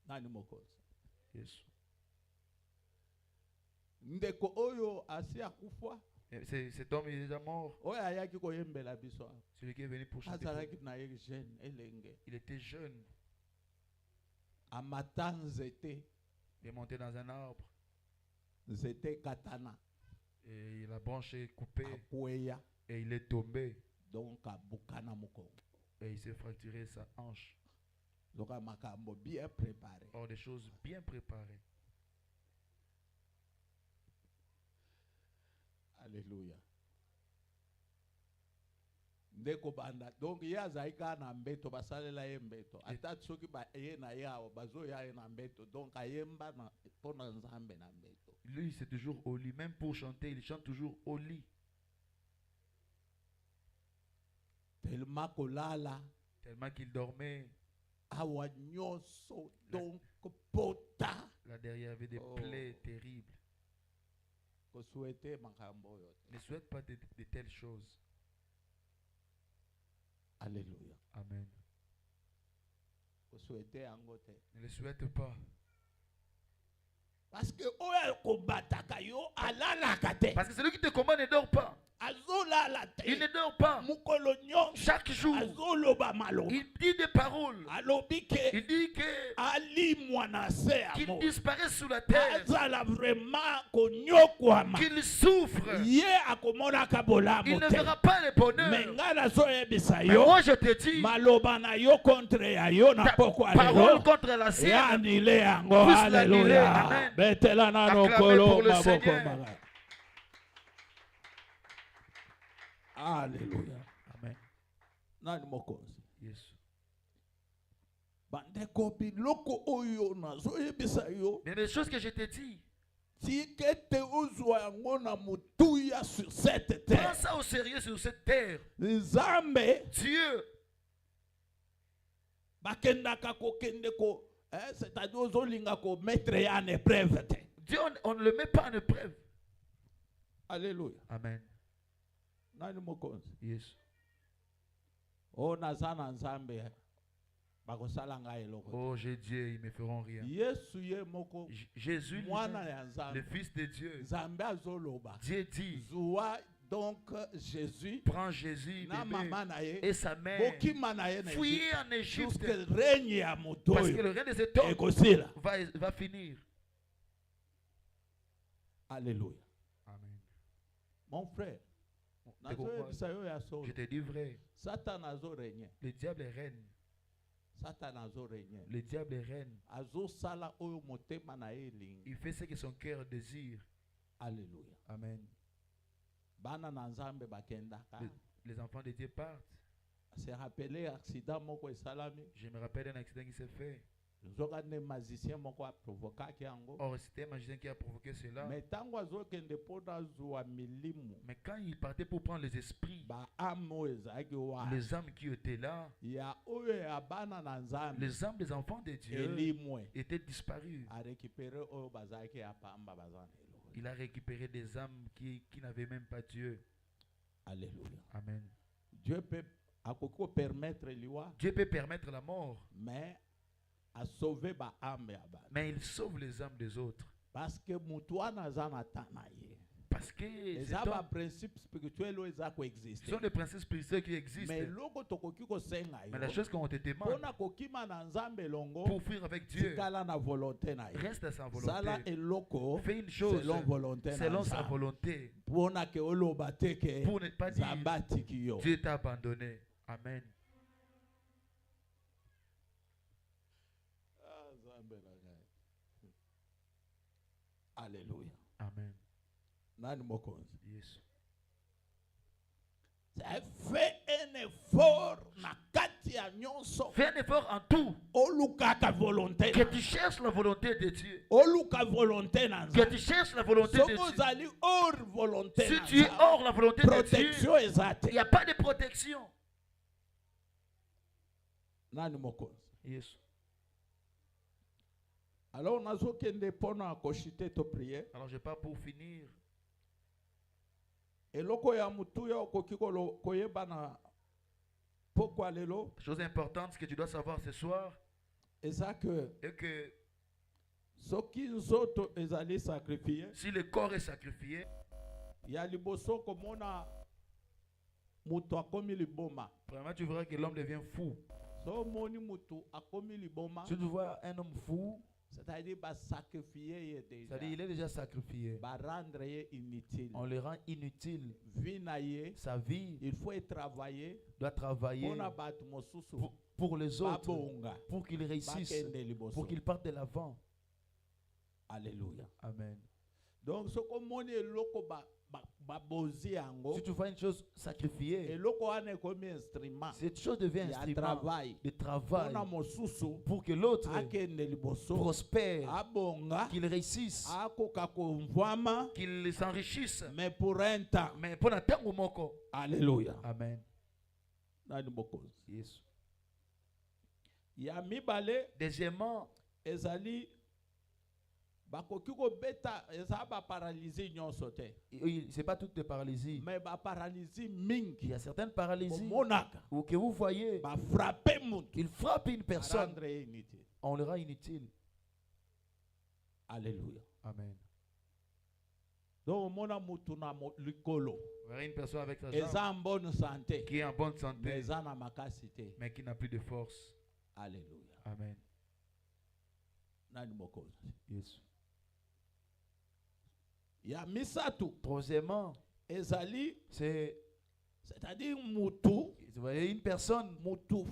[SPEAKER 1] nani mokonzi
[SPEAKER 2] Yes.
[SPEAKER 1] ndeko oyo asi akufwa
[SPEAKER 2] Cet homme il est déjà mort.
[SPEAKER 1] oyo ayaki koyembela biso awa,
[SPEAKER 2] Celui qui est venu pour chanter.
[SPEAKER 1] azalaki na ye jeune elenge
[SPEAKER 2] Il était jeune.
[SPEAKER 1] amata nzete
[SPEAKER 2] Il est monté dans un arbre.
[SPEAKER 1] nzete katana
[SPEAKER 2] Et la branche est coupée.
[SPEAKER 1] akweya
[SPEAKER 2] Et il est tombé.
[SPEAKER 1] donc abukana mokongo
[SPEAKER 2] Et il s'est fracturé sa hanche.
[SPEAKER 1] loka makambo bien préparé
[SPEAKER 2] Or, des choses bien préparées.
[SPEAKER 1] alléluia ndeko banda donc ye azalaki kaka na mbeto basalela ye mbeto ata soki ye na ye awa bazoya ye na mbeto donc ayemba mpo na nzambe na mbeto
[SPEAKER 2] Lui, c'est toujours au lit. Même pour chanter, il chante toujours au lit.
[SPEAKER 1] tellement kolala
[SPEAKER 2] Tellement qu'il dormait.
[SPEAKER 1] awa nyonso donc pota
[SPEAKER 2] Là derrière, il y avait des
[SPEAKER 1] Oh.
[SPEAKER 2] plaies terribles.
[SPEAKER 1] kosouete makambo oyo te
[SPEAKER 2] Ne souhaite pas de telles choses.
[SPEAKER 1] alléluia
[SPEAKER 2] Amen.
[SPEAKER 1] kosouete yango te
[SPEAKER 2] Ne le souhaite pas.
[SPEAKER 1] parce que oyo kobataka yo alalaka te
[SPEAKER 2] Parce que celui qui te combat ne dort pas.
[SPEAKER 1] azolala
[SPEAKER 2] Il
[SPEAKER 1] te
[SPEAKER 2] ne dort pas.
[SPEAKER 1] mokolo nyonso
[SPEAKER 2] Chaque jour,
[SPEAKER 1] azoloba maloba
[SPEAKER 2] il dit des paroles.
[SPEAKER 1] alobi ke
[SPEAKER 2] Il dit que
[SPEAKER 1] alimwa na se ya
[SPEAKER 2] qu'il
[SPEAKER 1] mo
[SPEAKER 2] disparaît sous la terre.
[SPEAKER 1] azala vraiment konyokwama
[SPEAKER 2] Qu'il souffre.
[SPEAKER 1] ye akomonaka
[SPEAKER 2] Il
[SPEAKER 1] bolamu
[SPEAKER 2] ne
[SPEAKER 1] te
[SPEAKER 2] verra pas le
[SPEAKER 1] me
[SPEAKER 2] bonheur.
[SPEAKER 1] ngai nazoyebisa
[SPEAKER 2] Mais
[SPEAKER 1] yo
[SPEAKER 2] moi, je te dis,
[SPEAKER 1] maloba na yo contre ya yo na
[SPEAKER 2] ta
[SPEAKER 1] poko ya
[SPEAKER 2] parole
[SPEAKER 1] lelo
[SPEAKER 2] contre la
[SPEAKER 1] ya
[SPEAKER 2] sienne.
[SPEAKER 1] anile yango
[SPEAKER 2] Puisse l'annuler.
[SPEAKER 1] aleluya
[SPEAKER 2] Amen.
[SPEAKER 1] betela nano
[SPEAKER 2] Acclamez
[SPEAKER 1] kolo
[SPEAKER 2] pour le
[SPEAKER 1] maboko
[SPEAKER 2] Seigneur.
[SPEAKER 1] maga aleluya
[SPEAKER 2] Amen.
[SPEAKER 1] nani mokonzi
[SPEAKER 2] Yes.
[SPEAKER 1] bandeko biloko oyo nazoyebisa yo
[SPEAKER 2] Mais les choses que je te dis,
[SPEAKER 1] tika ete ozwa yango na motuya sur cette
[SPEAKER 2] prends
[SPEAKER 1] terre
[SPEAKER 2] ça au sérieux sur cette terre.
[SPEAKER 1] nzambe
[SPEAKER 2] Dieu,
[SPEAKER 1] bakendaka kokende ko c'est-à-dire ozolinga komettre ya en épreuve te
[SPEAKER 2] Dieu, on ne le met pas en épreuve.
[SPEAKER 1] alléluia
[SPEAKER 2] Amen.
[SPEAKER 1] nani mokonzi
[SPEAKER 2] Yes.
[SPEAKER 1] o naza na nzambe bakosala ngai eloko te.
[SPEAKER 2] Oh, j'ai Dieu, ils me feront rien.
[SPEAKER 1] yesu ye moko
[SPEAKER 2] Jésus,
[SPEAKER 1] mwana
[SPEAKER 2] lui-même,
[SPEAKER 1] ya
[SPEAKER 2] le
[SPEAKER 1] nzambe
[SPEAKER 2] Fils de Dieu,
[SPEAKER 1] nzambe azoloba
[SPEAKER 2] Dieu dit,
[SPEAKER 1] zuwa donc jésus
[SPEAKER 2] prends Jésus,
[SPEAKER 1] na
[SPEAKER 2] bébé,
[SPEAKER 1] mama na ye
[SPEAKER 2] et sa mère,
[SPEAKER 1] bokima na ye na
[SPEAKER 2] fuyez en Égypte,
[SPEAKER 1] jusque règne ya moto
[SPEAKER 2] parce que
[SPEAKER 1] oyo
[SPEAKER 2] le règne de cet homme
[SPEAKER 1] ekosila
[SPEAKER 2] va finir.
[SPEAKER 1] alléluia
[SPEAKER 2] Amen.
[SPEAKER 1] mon frère
[SPEAKER 2] Te comprends?
[SPEAKER 1] nazoyebisa yo ya
[SPEAKER 2] Je
[SPEAKER 1] solo
[SPEAKER 2] te dis vrai,
[SPEAKER 1] satana azoregne
[SPEAKER 2] le diable est reine.
[SPEAKER 1] satana azoregne
[SPEAKER 2] Le diable est reine.
[SPEAKER 1] azosala oyo motema na ye elingi
[SPEAKER 2] Il fait ce que son cœur désire.
[SPEAKER 1] alléluia
[SPEAKER 2] Amen.
[SPEAKER 1] bana na nzambe bakendaka
[SPEAKER 2] Les enfants de Dieu partent.
[SPEAKER 1] se rappele accident moko esalami
[SPEAKER 2] Je me rappelle d'un accident qui s'est fait.
[SPEAKER 1] nzokane magicien moko aprovokaki yango.
[SPEAKER 2] Or, c'était un magicien qui a provoqué cela.
[SPEAKER 1] Mais ntango azokende mpona azwa milimu
[SPEAKER 2] Mais quand il partait pour prendre les esprits,
[SPEAKER 1] baame oyo ezalaki wana
[SPEAKER 2] les âmes qui étaient là,
[SPEAKER 1] ya oyo ya bana na nzambe
[SPEAKER 2] les âmes des enfants de Dieu
[SPEAKER 1] elimwe
[SPEAKER 2] étaient disparues.
[SPEAKER 1] arécupéré oyo bazalaki ya pamba baza na eloko.
[SPEAKER 2] Il a récupéré des âmes qui n'avaient même pas Dieu.
[SPEAKER 1] Alléluia.
[SPEAKER 2] Amen.
[SPEAKER 1] Dieu peut akoki kopermettre liwa
[SPEAKER 2] Dieu peut permettre la mort,
[SPEAKER 1] mais a sauvé baame ya bana
[SPEAKER 2] mais il sauve les âmes des autres.
[SPEAKER 1] parce que mutu wana aza na ta na ye.
[SPEAKER 2] Parce que
[SPEAKER 1] eza baprincipe spirituel oyo eza
[SPEAKER 2] ce
[SPEAKER 1] koexiste.
[SPEAKER 2] sont des principes spirituels qui existent.
[SPEAKER 1] mais eloko tokoki kosenga
[SPEAKER 2] Mais la
[SPEAKER 1] yo
[SPEAKER 2] chose qu'on te demande
[SPEAKER 1] mpona kokima na nzambe elongo
[SPEAKER 2] pour fuir avec Dieu,
[SPEAKER 1] tikala na volonté na ye.
[SPEAKER 2] reste à sa
[SPEAKER 1] sala
[SPEAKER 2] volonté.
[SPEAKER 1] eloko
[SPEAKER 2] Fais une chose
[SPEAKER 1] selon volonté na
[SPEAKER 2] selon sa
[SPEAKER 1] nzambe.
[SPEAKER 2] volonté
[SPEAKER 1] mpona ke oloba te ke
[SPEAKER 2] pour ne pas dire
[SPEAKER 1] nzambe atiki yo.
[SPEAKER 2] Dieu t'a abandonné. Amen.
[SPEAKER 1] Ah, nzambe na ngai. Alléluia.
[SPEAKER 2] Amen.
[SPEAKER 1] Nani mokonzi?
[SPEAKER 2] Yes.
[SPEAKER 1] Fais un effort na kati ya nyonso.
[SPEAKER 2] Fais un effort en tout.
[SPEAKER 1] Olukaka volonté.
[SPEAKER 2] Que tu cherches la volonté de Dieu.
[SPEAKER 1] Oluka volonté na
[SPEAKER 2] Que
[SPEAKER 1] nzambe.
[SPEAKER 2] tu cherches la volonté de
[SPEAKER 1] Soko
[SPEAKER 2] Dieu.
[SPEAKER 1] zali hors volonté
[SPEAKER 2] Si
[SPEAKER 1] na
[SPEAKER 2] tu es
[SPEAKER 1] nzambe,
[SPEAKER 2] hors la volonté de Dieu,
[SPEAKER 1] protection ezate.
[SPEAKER 2] il n'y a pas de protection.
[SPEAKER 1] Nani mokonzi?
[SPEAKER 2] Yes.
[SPEAKER 1] Alors nazokende mpona koshite to prier.
[SPEAKER 2] Alors je pars pour finir.
[SPEAKER 1] Eloko ya mutuya okoki koyeba na pokwa lelo
[SPEAKER 2] Chose importante que tu dois savoir ce soir
[SPEAKER 1] eza que
[SPEAKER 2] est que
[SPEAKER 1] soki nzoto ezali sacrifié
[SPEAKER 2] si le corps est sacrifié,
[SPEAKER 1] ya liboso komona mutu akomi liboma.
[SPEAKER 2] vraiment tu verras que l'homme devient fou.
[SPEAKER 1] So moni mutu akomi liboma,
[SPEAKER 2] Si tu vois un homme fou,
[SPEAKER 1] c'est-à-dire sacrifié ye déjà.
[SPEAKER 2] c'est-à-dire il est déjà sacrifié.
[SPEAKER 1] Rendre ye inutile.
[SPEAKER 2] On le rend inutile.
[SPEAKER 1] Vie na ye,
[SPEAKER 2] Sa vie
[SPEAKER 1] il faut y travailler
[SPEAKER 2] doit travailler
[SPEAKER 1] pona batu mosusu
[SPEAKER 2] pour les autres,
[SPEAKER 1] babonga
[SPEAKER 2] pour qu'ils réussissent,
[SPEAKER 1] bakende liboso.
[SPEAKER 2] pour qu'ils partent de l'avant.
[SPEAKER 1] Alléluia.
[SPEAKER 2] Amen.
[SPEAKER 1] Donc soko moni eloko babozi yango,
[SPEAKER 2] Si tu vois une chose sacrifiée,
[SPEAKER 1] eloko wana ekomi instrument
[SPEAKER 2] cette chose devient
[SPEAKER 1] ya
[SPEAKER 2] instrument
[SPEAKER 1] travail
[SPEAKER 2] de travail
[SPEAKER 1] pona mosusu
[SPEAKER 2] pour que l'autre
[SPEAKER 1] akende liboso
[SPEAKER 2] prospère,
[SPEAKER 1] abonga
[SPEAKER 2] qu'il réussisse,
[SPEAKER 1] akoka komvwama
[SPEAKER 2] qu'il s'enrichisse.
[SPEAKER 1] mais pour un temps.
[SPEAKER 2] Mais pour n'atteindre moko.
[SPEAKER 1] Alléluia.
[SPEAKER 2] Amen.
[SPEAKER 1] Nani mokonzi?
[SPEAKER 2] Yes.
[SPEAKER 1] Ya mibale
[SPEAKER 2] Deuxièmement,
[SPEAKER 1] ezali bakoki kobeta eza baparalysie nyonso te,
[SPEAKER 2] oui, c'est pas toute paralysie.
[SPEAKER 1] mais baparalysie
[SPEAKER 2] Il
[SPEAKER 1] mingi
[SPEAKER 2] y a certaines paralysies
[SPEAKER 1] omonaka
[SPEAKER 2] où que vous voyez,
[SPEAKER 1] bafrape mutu
[SPEAKER 2] il frappe une personne,
[SPEAKER 1] rendre ye inutile.
[SPEAKER 2] on le rend inutile.
[SPEAKER 1] Alléluia.
[SPEAKER 2] Amen.
[SPEAKER 1] Donc omona mutu na likolo
[SPEAKER 2] Vous verrez une personne avec sa
[SPEAKER 1] eza
[SPEAKER 2] jambe
[SPEAKER 1] en bonne santé
[SPEAKER 2] qui est en bonne
[SPEAKER 1] mais
[SPEAKER 2] santé,
[SPEAKER 1] eza na makasi te.
[SPEAKER 2] mais qui n'a plus de force.
[SPEAKER 1] Alléluia.
[SPEAKER 2] Amen.
[SPEAKER 1] Nani mokonzi?
[SPEAKER 2] Yes.
[SPEAKER 1] Ya misatu
[SPEAKER 2] Troisièmement,
[SPEAKER 1] c'est-à-dire mutu
[SPEAKER 2] vous voyez une personne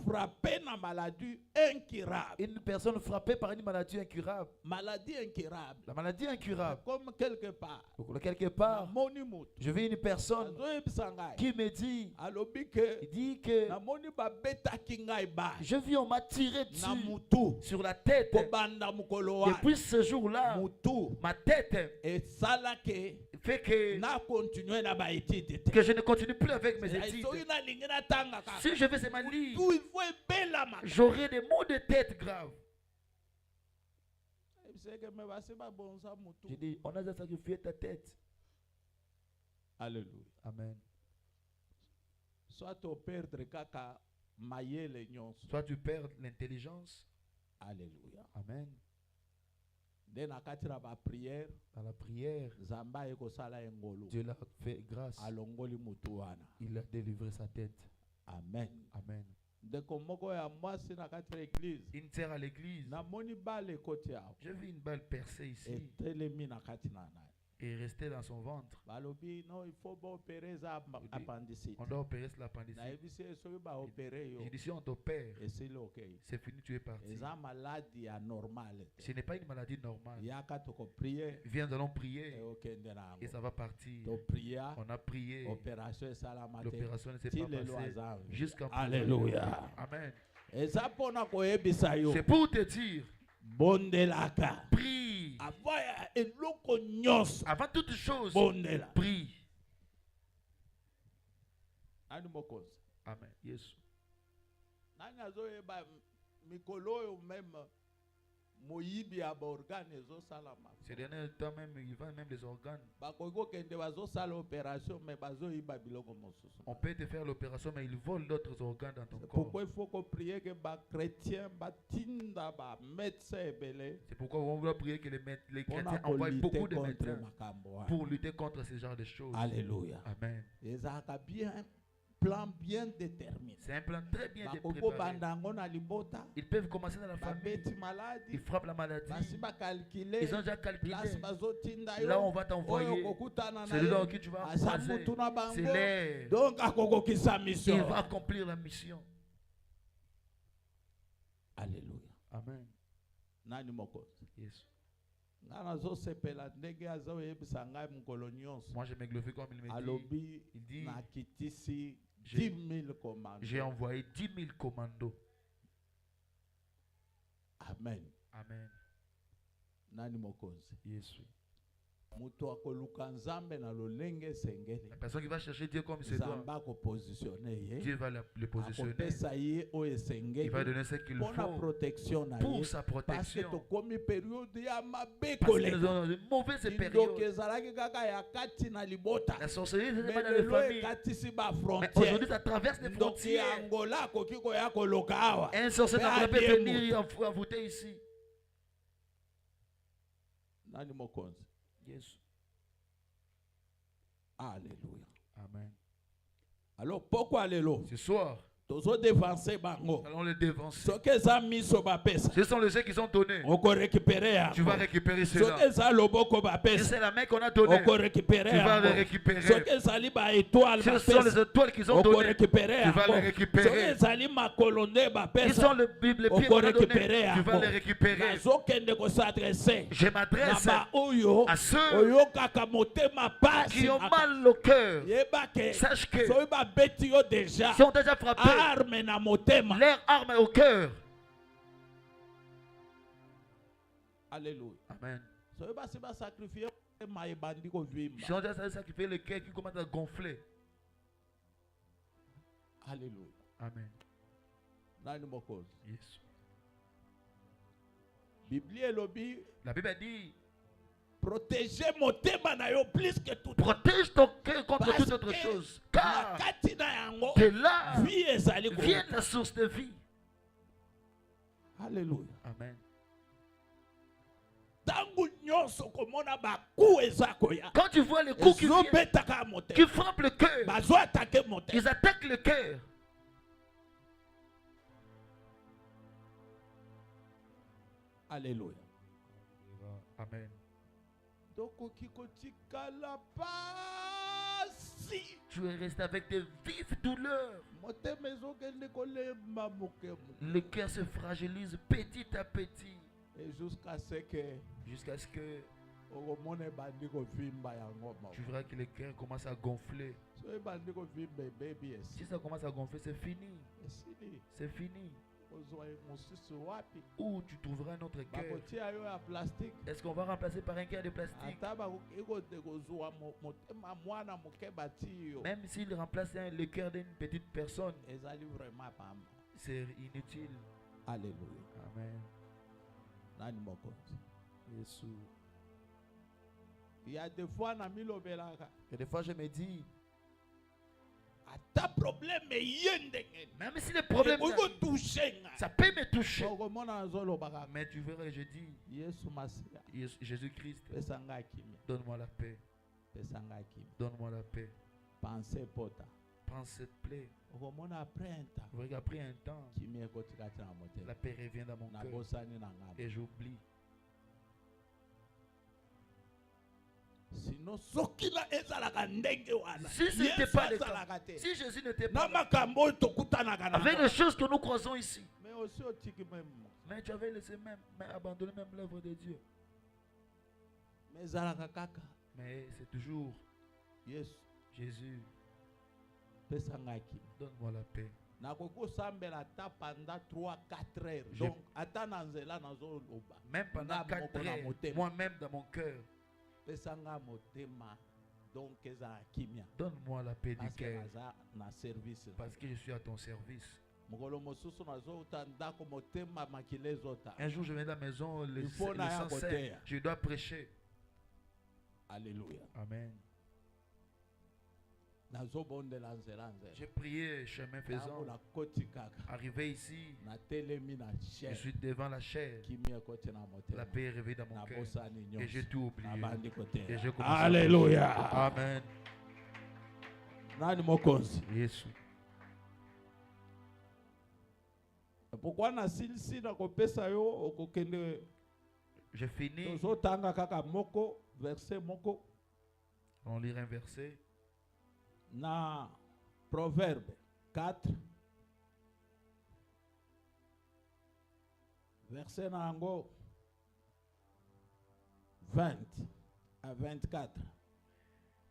[SPEAKER 1] frappé na maladie incurable.
[SPEAKER 2] Une personne frappée par une maladie incurable.
[SPEAKER 1] Maladie incurable.
[SPEAKER 2] La maladie incurable.
[SPEAKER 1] Comme quelque part.
[SPEAKER 2] Quelque part,
[SPEAKER 1] Namoni mutu.
[SPEAKER 2] je vis une personne qui me dit,
[SPEAKER 1] alobi ke
[SPEAKER 2] il dit que
[SPEAKER 1] namoni babetaki ngai ba
[SPEAKER 2] je vis, on m'a tiré
[SPEAKER 1] na
[SPEAKER 2] dessus
[SPEAKER 1] mutu
[SPEAKER 2] sur la tête.
[SPEAKER 1] kobanda mukolo wana.
[SPEAKER 2] Depuis ce jour-là,
[SPEAKER 1] Mutu
[SPEAKER 2] ma tête
[SPEAKER 1] esala ke
[SPEAKER 2] fait que
[SPEAKER 1] na continuer na ba étude te.
[SPEAKER 2] je ne continue plus avec mes études.
[SPEAKER 1] Soki na lingi na tanga ka.
[SPEAKER 2] Si je fais seulement lire,
[SPEAKER 1] Tout il faut ebelama.
[SPEAKER 2] j'aurai des maux de tête graves.
[SPEAKER 1] C'est que me basi ba bonza mutu.
[SPEAKER 2] Je dis, on a déjà sacrifié ta tête.
[SPEAKER 1] Alléluia.
[SPEAKER 2] Amen.
[SPEAKER 1] Soit tu perdre kaka mayele nyonso.
[SPEAKER 2] Soit tu perds l'intelligence.
[SPEAKER 1] Alléluia.
[SPEAKER 2] Amen.
[SPEAKER 1] Nde na kati na ba prière
[SPEAKER 2] Dans la prière,
[SPEAKER 1] Zamba eko sala engolo.
[SPEAKER 2] Dieu l'a fait grâce.
[SPEAKER 1] Alongoli mutu wana.
[SPEAKER 2] Il a délivré sa tête.
[SPEAKER 1] Amen.
[SPEAKER 2] Amen.
[SPEAKER 1] Ndeko moko ya mwasi na kati ya église.
[SPEAKER 2] Une terre à l'église.
[SPEAKER 1] Namoni bale koti yao.
[SPEAKER 2] J'ai vu une balle percée ici
[SPEAKER 1] Etelemi na kati na nai.
[SPEAKER 2] et rester dans son ventre.
[SPEAKER 1] Balobi non il faut ba opérer za appendicite.
[SPEAKER 2] On doit opérer sur l'appendicite.
[SPEAKER 1] Na ebisi soki ba opérer yo.
[SPEAKER 2] J'ai dit, si on t'opère,
[SPEAKER 1] Et c'est OK.
[SPEAKER 2] c'est fini, tu es parti.
[SPEAKER 1] Eza maladie anormale.
[SPEAKER 2] Ce n'est pas une maladie normale.
[SPEAKER 1] Yaka toko prier.
[SPEAKER 2] Viens, nous allons prier
[SPEAKER 1] Et okende na
[SPEAKER 2] et ça va partir.
[SPEAKER 1] to prier.
[SPEAKER 2] On a prié.
[SPEAKER 1] Opération salamate.
[SPEAKER 2] L'opération ne s'est pas passée jusqu'à
[SPEAKER 1] Alléluia.
[SPEAKER 2] Amen.
[SPEAKER 1] Eza pona koyebisa yo.
[SPEAKER 2] C'est pour te dire
[SPEAKER 1] bondelaka.
[SPEAKER 2] Prie. Avant toute chose,
[SPEAKER 1] Bondela.
[SPEAKER 2] prie.
[SPEAKER 1] Nani mokozi?
[SPEAKER 2] Amen. Yes.
[SPEAKER 1] Nani azoyeba mikolo oyo même moyibi aborgane ezosalama.
[SPEAKER 2] Ces derniers temps même, il vend même les organes.
[SPEAKER 1] Bakoki kende bazosala opération mais bazoyiba biloko mosusu.
[SPEAKER 2] On peut te faire l'opération, mais ils volent d'autres organes dans ton corps.
[SPEAKER 1] Pourquoi il faut qu'on prie que les chrétiens batinda ba médecins ebele.
[SPEAKER 2] C'est pourquoi on doit prier que les chrétiens envoient beaucoup de médecins pour lutter contre ce genre de choses.
[SPEAKER 1] Alléluia.
[SPEAKER 2] Amen.
[SPEAKER 1] Les a bien plan bien déterminé.
[SPEAKER 2] C'est un plan très bien préparé. Ils peuvent commencer dans la famille. Ils frappent la maladie. Ils ont déjà calculé. Là, on va t'envoyer. Celui-là qui tu vas croiser. C'est l'air.
[SPEAKER 1] Donc,
[SPEAKER 2] il va accomplir la mission.
[SPEAKER 1] Alléluia.
[SPEAKER 2] Amen.
[SPEAKER 1] Yes.
[SPEAKER 2] Moi, je me glorifie comme il me dit. Il dit, j'ai envoyé 10 000 commandos.
[SPEAKER 1] Amen.
[SPEAKER 2] Amen.
[SPEAKER 1] Nani mokonzi?
[SPEAKER 2] Yesu.
[SPEAKER 1] La
[SPEAKER 2] personne qui va chercher Dieu comme il se doit, Dieu va le positionner. Il va donner ce qu'il faut pour sa protection. Parce que nous avons une mauvaise période. La sorcellerie n'est pas dans les familles. Mais aujourd'hui, ça traverse les frontières. Un sorcier ne peut venir envoûter ici.
[SPEAKER 1] Nani mokonzi?
[SPEAKER 2] Yes.
[SPEAKER 1] Alléluia.
[SPEAKER 2] Amen.
[SPEAKER 1] Alors pourquoi alléluia?
[SPEAKER 2] Ce soir,
[SPEAKER 1] allons
[SPEAKER 2] les dévancer.
[SPEAKER 1] Ce
[SPEAKER 2] sont les ceux qui sont donnés. Tu vas récupérer cela. C'est la main qu'on a donnée. Tu vas les récupérer. Ce sont les étoiles qu'ils ont données. Tu vas les récupérer. Ils sont les pieds qu'on a donnés. Tu vas les récupérer. Je m'adresse à ceux qui ont mal au cœur. Sache que ils ont déjà frappé. Leur arme au cœur.
[SPEAKER 1] Alléluia.
[SPEAKER 2] Amen. Ils ont déjà sacrifié le cœur qui commence à gonfler.
[SPEAKER 1] Alléluia.
[SPEAKER 2] Amen.
[SPEAKER 1] Yes.
[SPEAKER 2] La Bible dit,
[SPEAKER 1] protégez mon thème plus que tout.
[SPEAKER 2] Protège ton cœur contre toute autre chose. Car de là vient la source de vie.
[SPEAKER 1] Alléluia.
[SPEAKER 2] Amen. Quand tu vois les coups qui frappent le cœur, ils attaquent le cœur.
[SPEAKER 1] Alléluia.
[SPEAKER 2] Amen. Tu es resté avec des vives douleurs. Le cœur se fragilise petit à petit.
[SPEAKER 1] Et jusqu'à ce que
[SPEAKER 2] tu verras que le cœur commence à gonfler. Si ça commence à gonfler, c'est fini. C'est fini. Ou tu trouveras un autre cœur. Est-ce qu'on va remplacer par un cœur de plastique? Même s'il remplace le cœur d'une petite personne, c'est inutile.
[SPEAKER 1] Alléluia.
[SPEAKER 2] Amen. Jésus.
[SPEAKER 1] Il y a des fois,
[SPEAKER 2] je me dis,
[SPEAKER 1] ta problème
[SPEAKER 2] même si le problème ça peut me toucher, mais tu verras, je dis, Jésus-Christ, donne-moi la paix. Donne-moi la paix.
[SPEAKER 1] Pensez pota.
[SPEAKER 2] Prends cette plaie. Après un temps, la paix revient dans mon cœur et j'oublie.
[SPEAKER 1] Sinon, si
[SPEAKER 2] ce n'était pas le cas, si Jésus n'était pas là, avec les choses que nous croisons ici, mais tu avais laissé même, abandonné même l'œuvre de Dieu. Mais c'est toujours Jésus. Donne-moi la paix.
[SPEAKER 1] nakoko sambela ta pendant 3-4 heures.
[SPEAKER 2] J'ai-
[SPEAKER 1] Donc atana nzela nazo loba.
[SPEAKER 2] Même pendant
[SPEAKER 1] Nga
[SPEAKER 2] 4
[SPEAKER 1] moko na
[SPEAKER 2] heures,
[SPEAKER 1] motema.
[SPEAKER 2] moi-même dans mon cœur,
[SPEAKER 1] Pesanga motema. Donc eza kimia.
[SPEAKER 2] donne-moi la paix du
[SPEAKER 1] Parce que
[SPEAKER 2] cœur.
[SPEAKER 1] naza na service.
[SPEAKER 2] Parce que je suis à ton service.
[SPEAKER 1] Mokolo mosusu nazo uta ndako motema makile zota.
[SPEAKER 2] Un jour, je viens de la maison, le
[SPEAKER 1] Il faut na ya
[SPEAKER 2] sang
[SPEAKER 1] côté.
[SPEAKER 2] sert. Je dois prêcher.
[SPEAKER 1] Alléluia.
[SPEAKER 2] Amen.
[SPEAKER 1] Nazo bondela nzela nzela.
[SPEAKER 2] J'ai prié chemin faisant.
[SPEAKER 1] Tango na koti kaka.
[SPEAKER 2] Arrivé ici,
[SPEAKER 1] Na telemi na
[SPEAKER 2] je
[SPEAKER 1] chair.
[SPEAKER 2] suis devant la chair.
[SPEAKER 1] Kimia koti na motema.
[SPEAKER 2] La paix est réveillée dans mon
[SPEAKER 1] Na
[SPEAKER 2] cœur.
[SPEAKER 1] bosani
[SPEAKER 2] Et j'ai
[SPEAKER 1] nyonso.
[SPEAKER 2] tout oublié.
[SPEAKER 1] Abandi kote.
[SPEAKER 2] Et j'ai commencé à
[SPEAKER 1] Alléluia.
[SPEAKER 2] prêcher. Amen.
[SPEAKER 1] Nani mokonzi?
[SPEAKER 2] Yesu.
[SPEAKER 1] Pourquoi na silisi na kopesa yo okokende
[SPEAKER 2] J'ai fini.
[SPEAKER 1] tozotanga kaka moko verset moko
[SPEAKER 2] On lit un verset.
[SPEAKER 1] na Proverbe 4 verset nango 20 à 24.